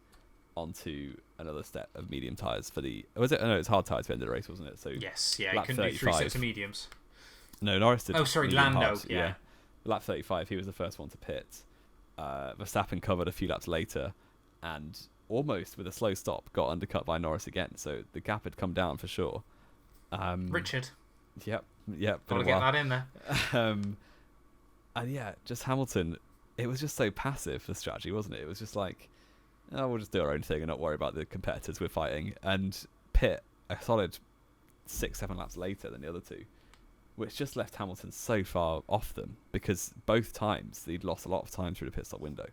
onto another set of medium tyres for the... Was it? No, it's hard tyres to end the race, wasn't it? So yes, yeah, it couldn't do 3 sets of mediums. No, Norris did. Oh, sorry, medium Lando. hard, Yeah. Lap 35, he was the first one to pit. Verstappen covered a few laps later, and almost with a slow stop got undercut by Norris again. So the gap had come down for sure. Richard. Yep. Gotta get that in there. And yeah, just Hamilton. It was just so passive, the strategy, wasn't it? It was just like, oh, we'll just do our own thing and not worry about the competitors we're fighting. And pit a solid 6-7 laps later than the other two, which just left Hamilton so far off them because both times they'd lost a lot of time through the pit stop window.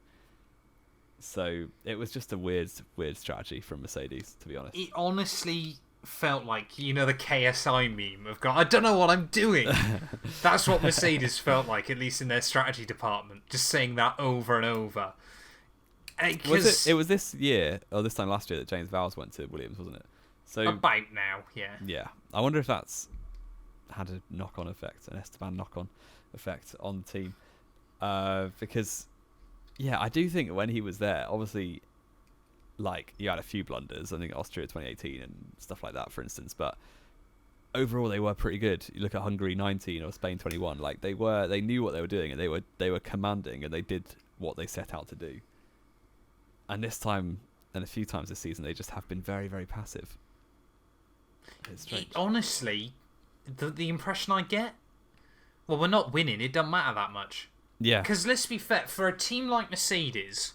So it was just a weird strategy from Mercedes, to be honest. It honestly felt like, the KSI meme of going, I don't know what I'm doing. That's what Mercedes felt like, at least in their strategy department, just saying that over and over. It was this year, or this time last year, that James Vowles went to Williams, wasn't it? So about now, yeah. Yeah. I wonder if that's had a knock-on effect, an Esteban knock-on effect on the team. Because, yeah, I do think when he was there, obviously, like, you had a few blunders. I think Austria 2018 and stuff like that, for instance. But overall, they were pretty good. You look at Hungary 19 or Spain 21. Like, they knew what they were doing, and they were commanding, and they did what they set out to do. And this time, and a few times this season, they just have been very, very passive. It's strange. Honestly, the impression I get, well, we're not winning. It doesn't matter that much. Yeah. Because let's be fair, for a team like Mercedes,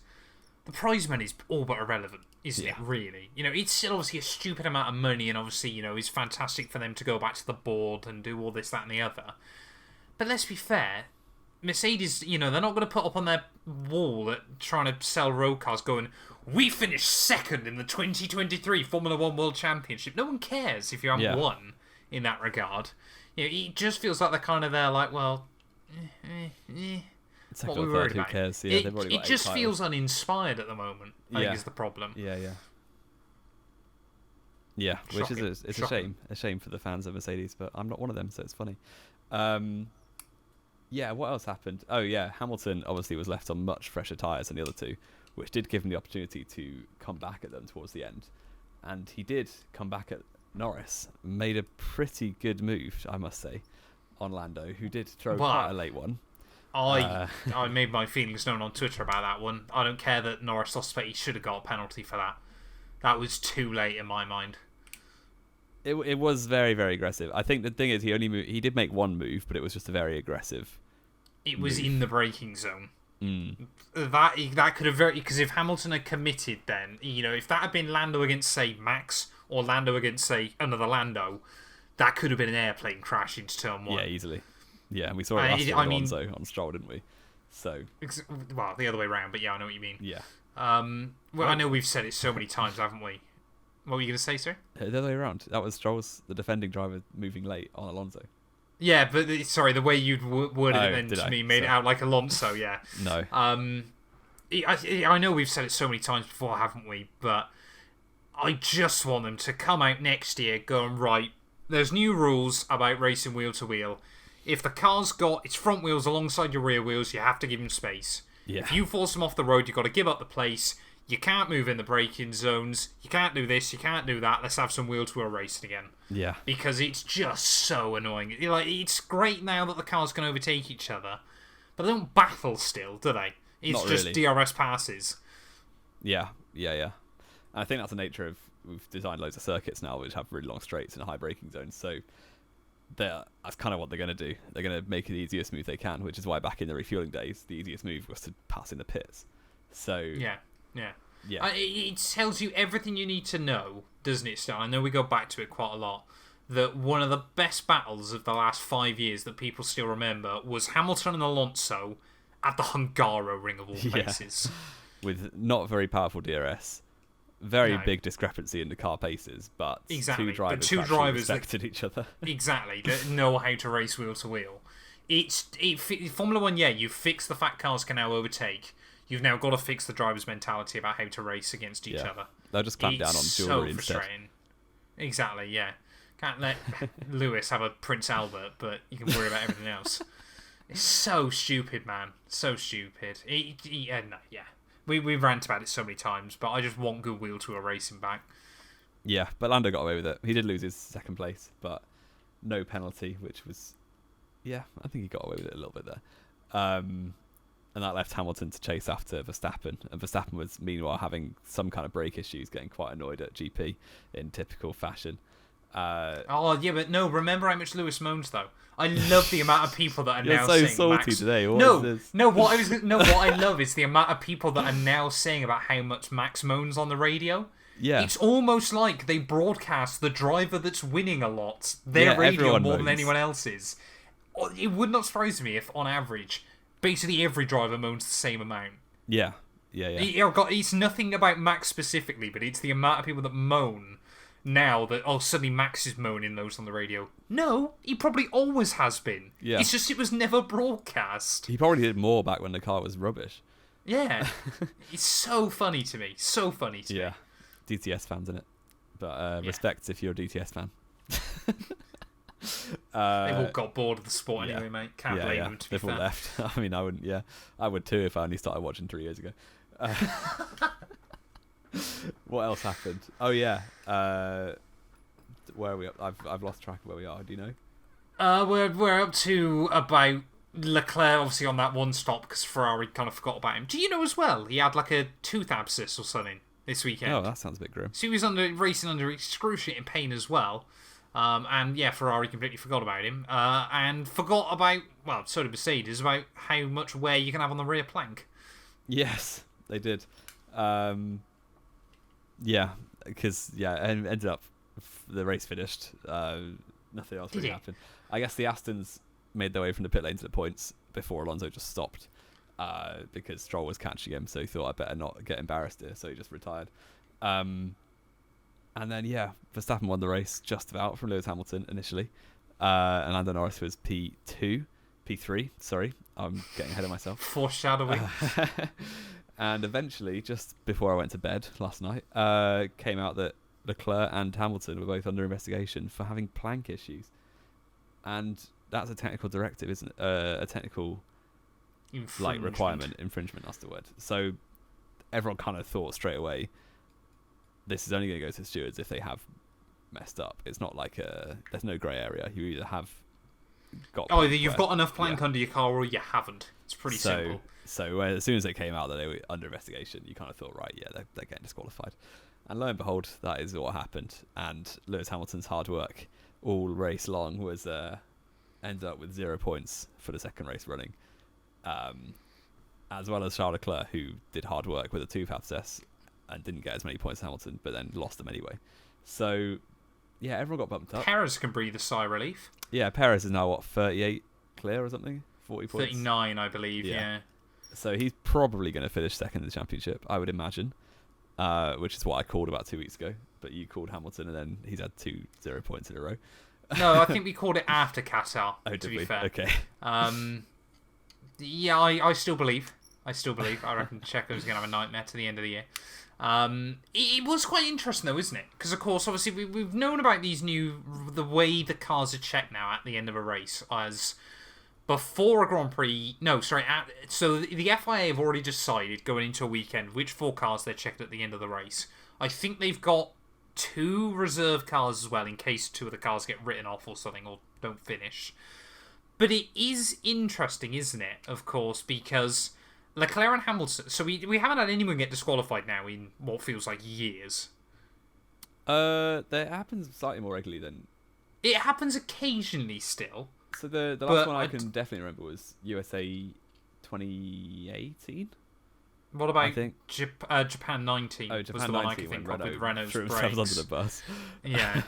the prize money is all but irrelevant, isn't it, really? It's still obviously a stupid amount of money, and obviously, it's fantastic for them to go back to the board and do all this, that, and the other. But let's be fair, Mercedes, they're not going to put up on their wall trying to sell road cars going, we finished second in the 2023 Formula 1 World Championship. No one cares if you haven't won in that regard. It just feels like they're kind of there like, well, Second what or we third, worried who about. cares? Yeah, they've already got 8 just titles. feels uninspired at the moment, I think is the problem. Yeah, which is a Shocking. shame. A shame for the fans of Mercedes, but I'm not one of them, so it's funny. Yeah, what else happened? Oh, yeah, Hamilton obviously was left on much fresher tyres than the other two, which did give him the opportunity to come back at them towards the end. And he did come back at Norris, made a pretty good move, I must say, on Lando, who did throw quite a late one. I made my feelings known on Twitter about that one. I don't care that Norris lost, but he should have got a penalty for that. That was too late in my mind. It was very, very aggressive. I think the thing is, he did make one move, but it was just a very aggressive. It was in the braking zone. Mm. That could have because if Hamilton had committed, then if that had been Lando against say Max or Lando against say another Lando, that could have been an airplane crash into turn 1. Yeah, easily. Yeah, and we saw it last year with Alonso on Stroll, didn't we? So well, the other way around, but yeah, I know what you mean. Yeah. Well, I know we've said it so many times, haven't we? What were you going to say, sir? The other way around. That was Stroll's, the defending driver, moving late on Alonso. Yeah, but sorry, the way you'd worded it then to me made it out like Alonso, yeah. No. I know we've said it so many times before, haven't we? But I just want them to come out next year going, right, there's new rules about racing wheel to wheel. If the car's got its front wheels alongside your rear wheels, you have to give them space. Yeah. If you force them off the road, you've got to give up the place. You can't move in the braking zones. You can't do this. You can't do that. Let's have some wheel-to-wheel racing again. Yeah. Because it's just so annoying. It's great now that the cars can overtake each other, but they don't battle still, do they? It's Not just really. DRS passes. Yeah. And I think that's the nature of, we've designed loads of circuits now which have really long straights and high braking zones, so that's kind of what they're going to do. They're going to make it the easiest move they can, which is why back in the refueling days, the easiest move was to pass in the pits. So Yeah. Yeah. It tells you everything you need to know, doesn't it, Stan? I know we go back to it quite a lot. That one of the best battles of the last 5 years that people still remember was Hamilton and Alonso at the Hungaro Ring of all places. With not very powerful DRS. Very big discrepancy in the car paces, but two drivers respected each other. Exactly, that know how to race wheel to wheel. Formula 1, you fix the fact cars can now overtake. You've now got to fix the driver's mentality about how to race against each other. They'll just clamp down on jewellery instead. Frustrating. Exactly, yeah. Can't let Lewis have a Prince Albert, but you can worry about everything else. It's so stupid, man. So stupid. We rant about it so many times, but I just want good wheel-to-wheel racing back. Yeah, but Lando got away with it. He did lose his second place, but no penalty, which was... Yeah, I think he got away with it a little bit there. And that left Hamilton to chase after Verstappen. And Verstappen was, meanwhile, having some kind of brake issues, getting quite annoyed at GP in typical fashion. But no, remember how much Lewis moans, though? I love the amount of people that are now so saying salty Max... today. What I love is the amount of people that are now saying about how much Max moans on the radio. Yeah. It's almost like they broadcast the driver that's winning a lot, their radio more than anyone else's. It would not surprise me if, on average, basically every driver moans the same amount. Yeah. It's nothing about Max specifically, but it's the amount of people that moan now that, suddenly Max is moaning those on the radio. No, he probably always has been. Yeah. It's just it was never broadcast. He probably did more back when the car was rubbish. Yeah. It's so funny to me. So funny to me. Yeah. DTS fans, innit? But respect if you're a DTS fan. They've all got bored of the sport anyway, mate. Can't blame them, to be fair. They've all left. I mean, I wouldn't, I would too if I only started watching 3 years ago. What else happened? Oh, yeah. Where are we up? I've lost track of where we are. Do you know? We're up to about Leclerc, obviously, on that one stop because Ferrari kind of forgot about him. Do you know as well? He had like a tooth abscess or something this weekend. Oh, that sounds a bit grim. So he was racing under excruciating pain as well. Ferrari completely forgot about him. And forgot about, well, so did Mercedes, about how much wear you can have on the rear plank. Yes, they did. Because ended up the race finished. Nothing else really happened. I guess the Astons made their way from the pit lane to the points before Alonso just stopped because Stroll was catching him, so he thought I better not get embarrassed here, so he just retired. And then Verstappen won the race just about from Lewis Hamilton initially, and Lando Norris was P3. Sorry, I'm getting ahead of myself. Foreshadowing. And eventually, just before I went to bed last night, came out that Leclerc and Hamilton were both under investigation for having plank issues. And that's a technical directive, isn't it? A technical requirement, infringement, that's the word. So everyone kind of thought straight away, this is only going to go to the stewards if they have messed up. It's not like there's no grey area. You either have got either you've got enough plank under your car or you haven't. It's pretty simple. So as soon as it came out that they were under investigation, you kind of thought, right, they're getting disqualified. And lo and behold, that is what happened. And Lewis Hamilton's hard work all race long was ended up with 0 points for the second race running. As well as Charles Leclerc, who did hard work with a tooth abscess and didn't get as many points as Hamilton, but then lost them anyway. So, everyone got bumped up. Perez can breathe a sigh of relief. Yeah, Perez is now, 38 clear or something? 40 points? 39, I believe, yeah. So he's probably going to finish second in the championship, I would imagine, which is what I called about 2 weeks ago. But you called Hamilton, and then he's had 2 0 points in a row. No, I think we called it after Qatar, to be fair. Okay. I still believe. I reckon Checo's going to have a nightmare to the end of the year. It was quite interesting, though, isn't it? Because, of course, obviously, we've known about the way the cars are checked now at the end of a race as before a Grand Prix. No, sorry. So the FIA have already decided going into a weekend which 4 cars they're checked at the end of the race. I think they've got 2 reserve cars as well in case 2 of the cars get written off or something or don't finish. But it is interesting, isn't it? Of course, because Leclerc and Hamilton. So we haven't had anyone get disqualified now in what feels like years. That happens slightly more regularly than. It happens occasionally still. So the last one I can definitely remember was USA 2018. What about Japan 19? Oh, Japan was the 19 one I could think of with Renault's threw brakes. themselves under the bus. Yeah.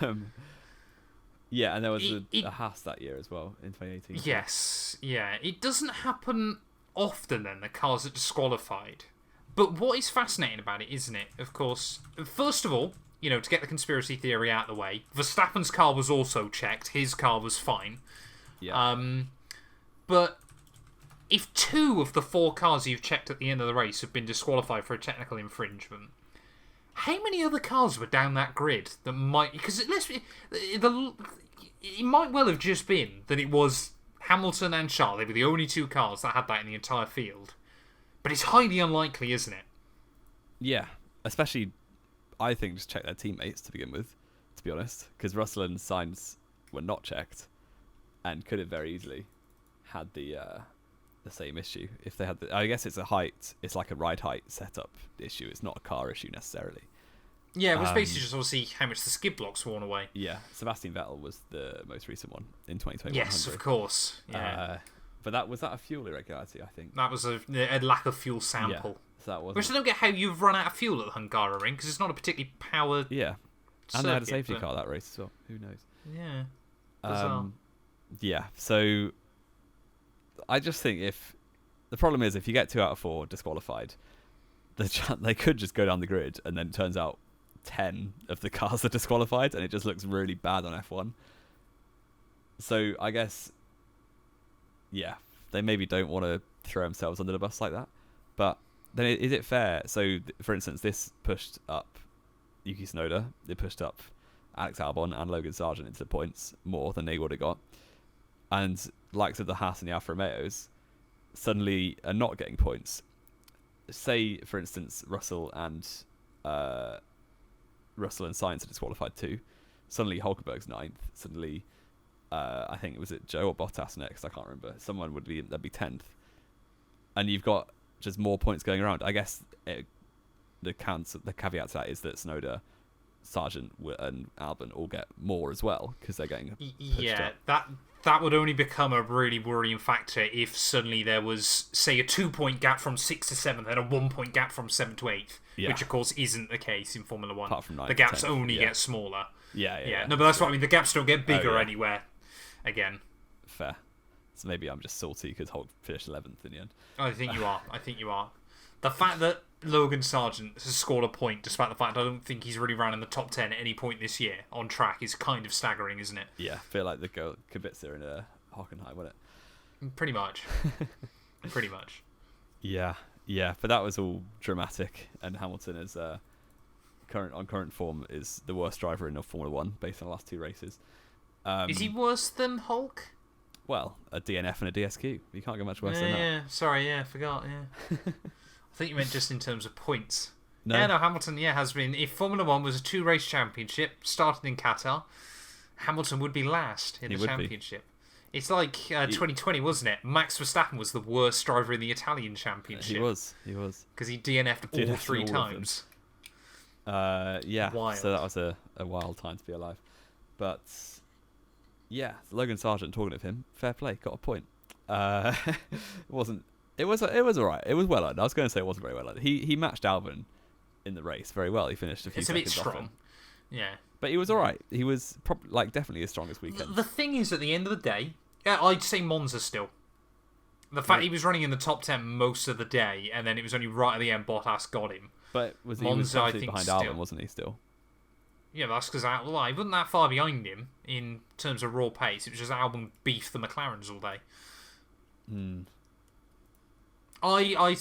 And there was a Haas that year as well in 2018. Yes, yeah. It doesn't happen often then, the cars are disqualified. But what is fascinating about it, isn't it? Of course, first of all, to get the conspiracy theory out of the way, Verstappen's car was also checked. His car was fine. Yeah. But if 2 of the 4 cars you've checked at the end of the race have been disqualified for a technical infringement, how many other cars were down that grid that might... Because it might well have just been that it was Hamilton and Charles. They were the only 2 cars that had that in the entire field. But it's highly unlikely, isn't it? Yeah. Especially, I think, just check their teammates to begin with, to be honest. Because Russell and Sainz were not checked and could have very easily had the same issue. If they had, I guess it's like a ride height setup issue. It's not a car issue necessarily. Yeah, it was basically just obviously how much the skid block's worn away. Yeah, Sebastian Vettel was the most recent one in 2021. Yes, of course. Yeah. But was that a fuel irregularity, I think? That was a lack of fuel sample. Yeah, so that was. Which I don't get how you've run out of fuel at the Hungaroring, because it's not a particularly powered. Yeah, and they had a safety car that race as well. Who knows? Yeah. Bizarre. Yeah. So I just think the problem is if you get 2 out of 4 disqualified, they could just go down the grid, and then it turns out 10 of the cars are disqualified, and it just looks really bad on F1. So I guess, yeah, they maybe don't want to throw themselves under the bus like that. But then is it fair? So, for instance, this pushed up Yuki Tsunoda. It pushed up Alex Albon and Logan Sargent into the points more than they would have got. And likes of the Haas and the Alfa Romeos suddenly are not getting points. Say, for instance, Russell and Sainz are disqualified too. Suddenly Hulkenberg's 9th. Suddenly, I think was it Joe or Bottas next? I can't remember. Someone that'd be 10th. And you've got just more points going around. I guess the caveat to that is that Tsunoda, Sargent, and Albon all get more as well because they're getting pushed up. That would only become a really worrying factor if suddenly there was, say, a 2-point gap from 6th to 7th and a 1-point gap from 7th to 8th, which of course isn't the case in Formula 1. Apart from 9th the gaps 10th, only get smaller. Yeah. No, but that's what I mean. The gaps don't get bigger anywhere. Again. Fair. So maybe I'm just salty because Hulk finished 11th in the end. I think you are. The fact that Logan Sargent has scored a point, despite the fact I don't think he's really ran in the top 10 at any point this year on track, is kind of staggering, isn't it? Yeah, I feel like the Kubica in Hockenheim, wasn't it? Pretty much. Pretty much. Yeah, but that was all dramatic, and Hamilton is current form is the worst driver in Formula 1 based on the last 2 races. Is he worse than Hulk? Well, a DNF and a DSQ. You can't get much worse than that. Yeah, sorry, I forgot, I think you meant just in terms of points. No. Yeah, no, Hamilton, has been. If Formula 1 was a 2-race championship, started in Qatar, Hamilton would be last in the championship. It's like 2020, wasn't it? Max Verstappen was the worst driver in the Italian championship. He was. Because he DNF'd all 3 times. Yeah, wild. So that was a wild time to be alive. But, yeah, Logan Sargent, talking of him, fair play, got a point. It was alright. It was well earned. I was going to say it wasn't very well earned. He matched Albon in the race very well. He finished a few seconds off him. It's a bit strong. Yeah. But he was alright. He was definitely his strongest weekend. The thing is, at the end of the day, I'd say Monza still. The fact he was running in the top 10 most of the day, and then it was only right at the end Bottas got him. But he was I think, behind still. Albon, wasn't he, still? Yeah, that's because he wasn't that far behind him in terms of raw pace. It was just Albon beefed the McLarens all day. I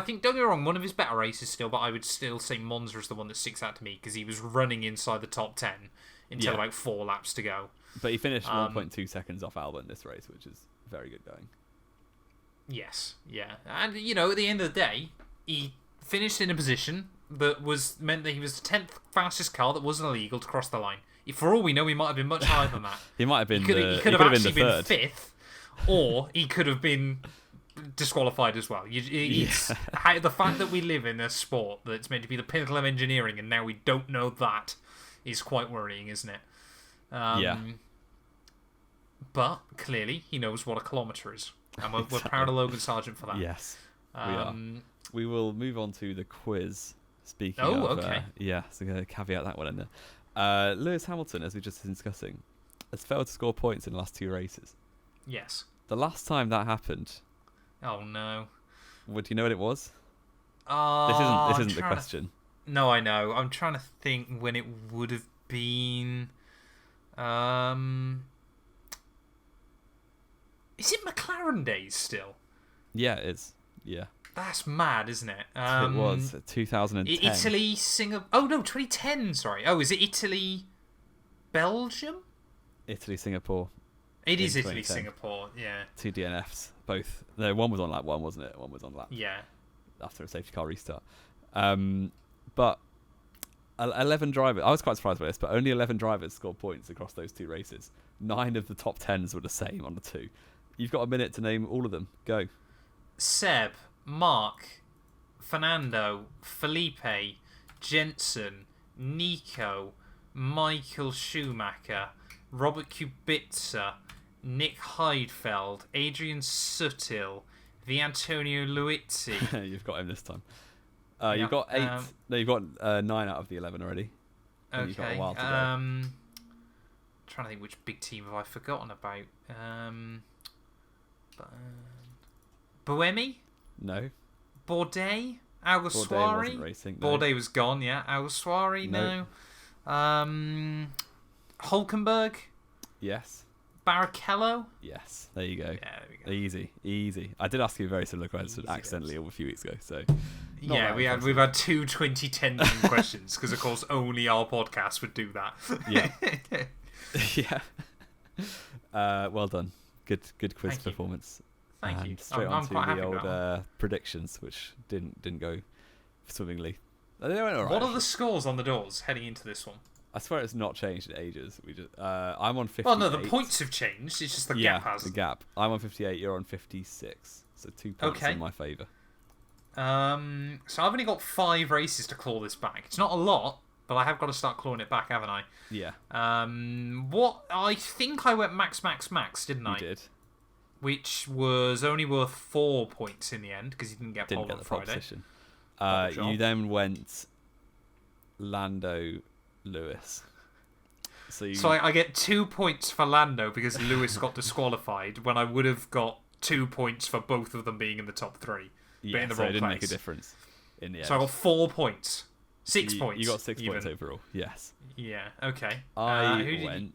think, don't get me wrong, one of his better races still, but I would still say Monza is the one that sticks out to me because he was running inside the top 10 until about 4 laps to go. But he finished 1.2 seconds off Albon this race, which is very good going. Yes, yeah. And, at the end of the day, he finished in a position that meant that he was the 10th fastest car that wasn't illegal to cross the line. For all we know, he might have been much higher than that. He might have been He could have actually been 5th, or he could have been disqualified as well. The fact that we live in a sport that's meant to be the pinnacle of engineering and now we don't know that is quite worrying, isn't it? But clearly he knows what a kilometre is, and we're proud of Logan Sargent for that. Yes, we are. We will move on to the quiz. Speaking of, okay. So I'm going to caveat that one in there. Lewis Hamilton, as we just been discussing, has failed to score points in the last 2 races. Yes. The last time that happened. Oh no. Do you know what it was? This isn't the question. No, I know. I'm trying to think when it would have been. Is it McLaren days still? Yeah, it is. Yeah. That's mad, isn't it? It was 2010. Italy, Singapore. Oh no, 2010. Sorry. Oh, is it Italy, Belgium? Italy, Singapore. It is Italy, Singapore. Yeah. 2 DNFs, both. No, one was on lap 1, wasn't it? One was on lap. Yeah. After a safety car restart. But 11 drivers. I was quite surprised by this, but only 11 drivers scored points across those 2 races. 9 of the top 10s were the same on the 2. You've got a minute to name all of them. Go. Seb, Mark, Fernando, Felipe, Jensen, Nico, Michael Schumacher, Robert Kubica, Nick Heidfeld, Adrian Sutil, the Antonio Luizzi. You've got him this time. You've got 8. No, you've got 9 out of the 11 already. Okay. You've got a while to go. Trying to think which big team have I forgotten about. Buemi? No. Bourdais? Bourdais Alguersuari? wasn't racing. No. Bourdais was gone, yeah. Alguersuari? No. Hulkenberg? Yes. Barrichello? Yes. There you go. Yeah, there we go. Easy. I did ask you a very similar question accidentally a few weeks ago, so... Yeah, we've had 2 2010 questions, because of course only our podcast would do that. Yeah. Yeah. Well done. Good quiz performance. Thank you. Straight on to the old predictions, which didn't go swimmingly. They went all right. What are the scores on the doors heading into this one? I swear it's not changed in ages. We just I'm on 58. Well, no, the points have changed. It's just the gap has. The gap. I'm on 58. You're on 56. So 2 points in my favour. So I've only got 5 races to claw this back. It's not a lot, but I have got to start clawing it back, haven't I? Yeah. What I think I went max, didn't I? You did. Which was only worth 4 points in the end because you didn't get pole on Friday. Position. You then went Lando Lewis. So I get 2 points for Lando because Lewis got disqualified when I would have got 2 points for both of them being in the top 3. Yeah, but in the so wrong it didn't place. make a difference in the end. So I got 4 points. 6 points. You got 6 points overall. Yes. Yeah. Okay.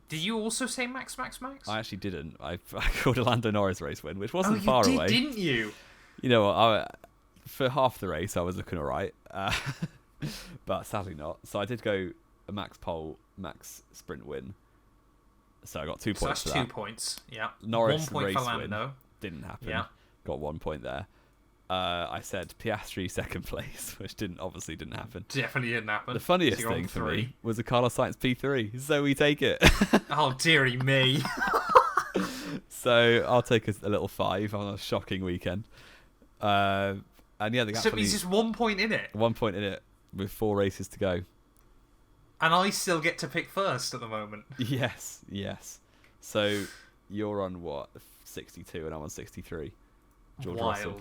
Did you also say max? I actually didn't. I called a Lando Norris race win, which wasn't far away. away. Didn't you? You know what? For half the race, I was looking alright, but sadly not. So I did go a max pole, max sprint win. So I got 2 points for that. That's 2 points. Yeah. Norris 1 point race for Lando. win didn't happen. Yeah. Got 1 point there. I said Piastri second place, which obviously didn't happen. Definitely didn't happen. The funniest thing for me was the Carlos Sainz P3, so we take it. Oh, dearie me. So I'll take a little 5 on a shocking weekend. And yeah, the gap. So it means just 1 point in it. 1 point in it with 4 races to go. And I still get to pick first at the moment. Yes. So you're on what, 62, and I'm on 63. George Russell.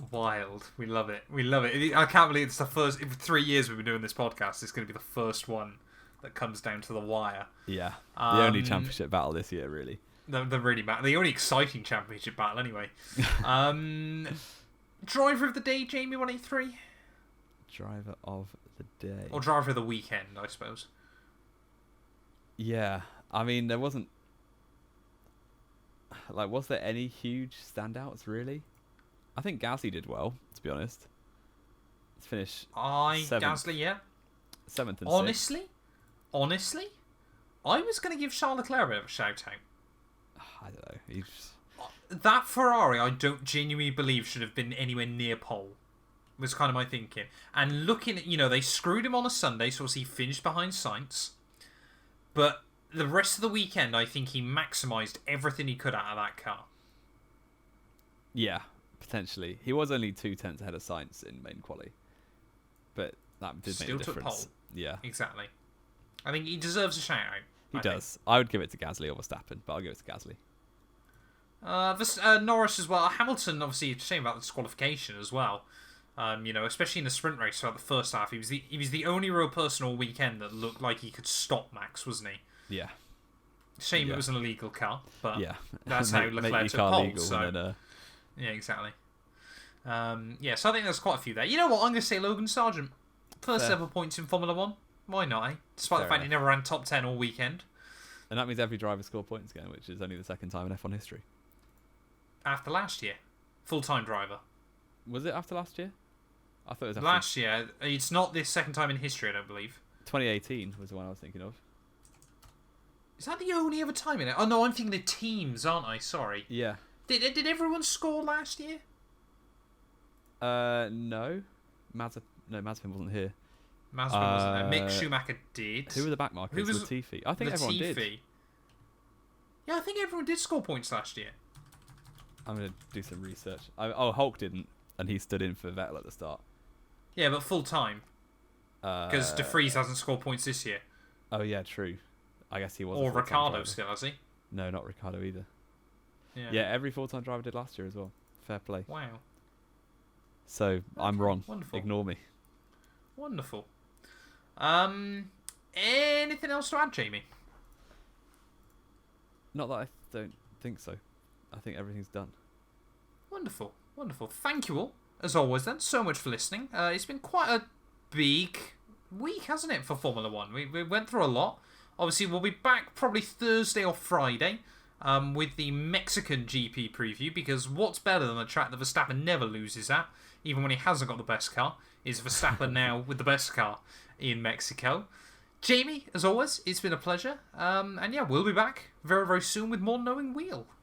Wild. We love it. I can't believe it's the first. In 3 years we've been doing this podcast, it's going to be the first one that comes down to the wire. Yeah. The only championship battle this year, really. The really matter. The only exciting championship battle, anyway. Driver of the day, Jamie183. Driver of the day. Or driver of the weekend, I suppose. Yeah. I mean, there wasn't... was there any huge standouts, really? I think Gasly did well, to be honest. Let's finish 7th. Gasly, yeah. 7th and Honestly, I was going to give Charles Leclerc a bit of a shout-out. I don't know. That Ferrari, I don't genuinely believe should have been anywhere near pole. Was kind of my thinking. And looking at, they screwed him on a Sunday, so he finished behind Sainz. But the rest of the weekend, I think he maximised everything he could out of that car. Yeah, potentially. He was only 2/10 ahead of Sainz in main quali. But that did make a difference. Still took pole. Yeah. Exactly. I think he deserves a shout-out. He does. I would give it to Gasly or Verstappen, but I'll give it to Gasly. Norris as well. Hamilton, obviously, shame about the disqualification as well. Especially in the sprint race throughout the first half, he was the only real person all weekend that looked like he could stop Max, wasn't he? Yeah. Shame it was an illegal car, but yeah, that's how Leclerc took pole. So. Yeah, exactly. So I think there's quite a few there. You know what? I'm going to say Logan Sargent. First ever points in Formula 1. Why not, eh? Despite the fact he never ran top 10 all weekend. And that means every driver scored points again, which is only the second time in F1 history. After last year. Full-time driver. Was it after last year? I thought it was after last year. It's not the second time in history, I don't believe. 2018 was the one I was thinking of. Is that the only other time in it? Oh, no, I'm thinking the teams, aren't I? Sorry. Yeah. Did everyone score last year? No. Mazepin wasn't here. Mazepin wasn't there. Mick Schumacher did. Who were the back markers? Latifi. I think everyone did. Yeah, I think everyone did score points last year. I'm going to do some research. Hulk didn't, and he stood in for Vettel at the start. Yeah, but full time. Because De Vries hasn't scored points this year. Oh, yeah, true. I guess he was Or Ricciardo still, has he? No, not Ricciardo either. Yeah, every full-time driver did last year as well. Fair play. Wow. So, okay, I'm wrong. Wonderful. Ignore me. Wonderful. Anything else to add, Jamie? Not that I don't think so. I think everything's done. Wonderful. Wonderful. Thank you all, as always then, so much for listening. It's been quite a big week, hasn't it, for Formula 1? We went through a lot. Obviously, we'll be back probably Thursday or Friday with the Mexican GP preview, because what's better than a track that Verstappen never loses at, even when he hasn't got the best car, is Verstappen now with the best car in Mexico. Jamie, as always, it's been a pleasure. And yeah, we'll be back very, very soon with more Knowing Wheel.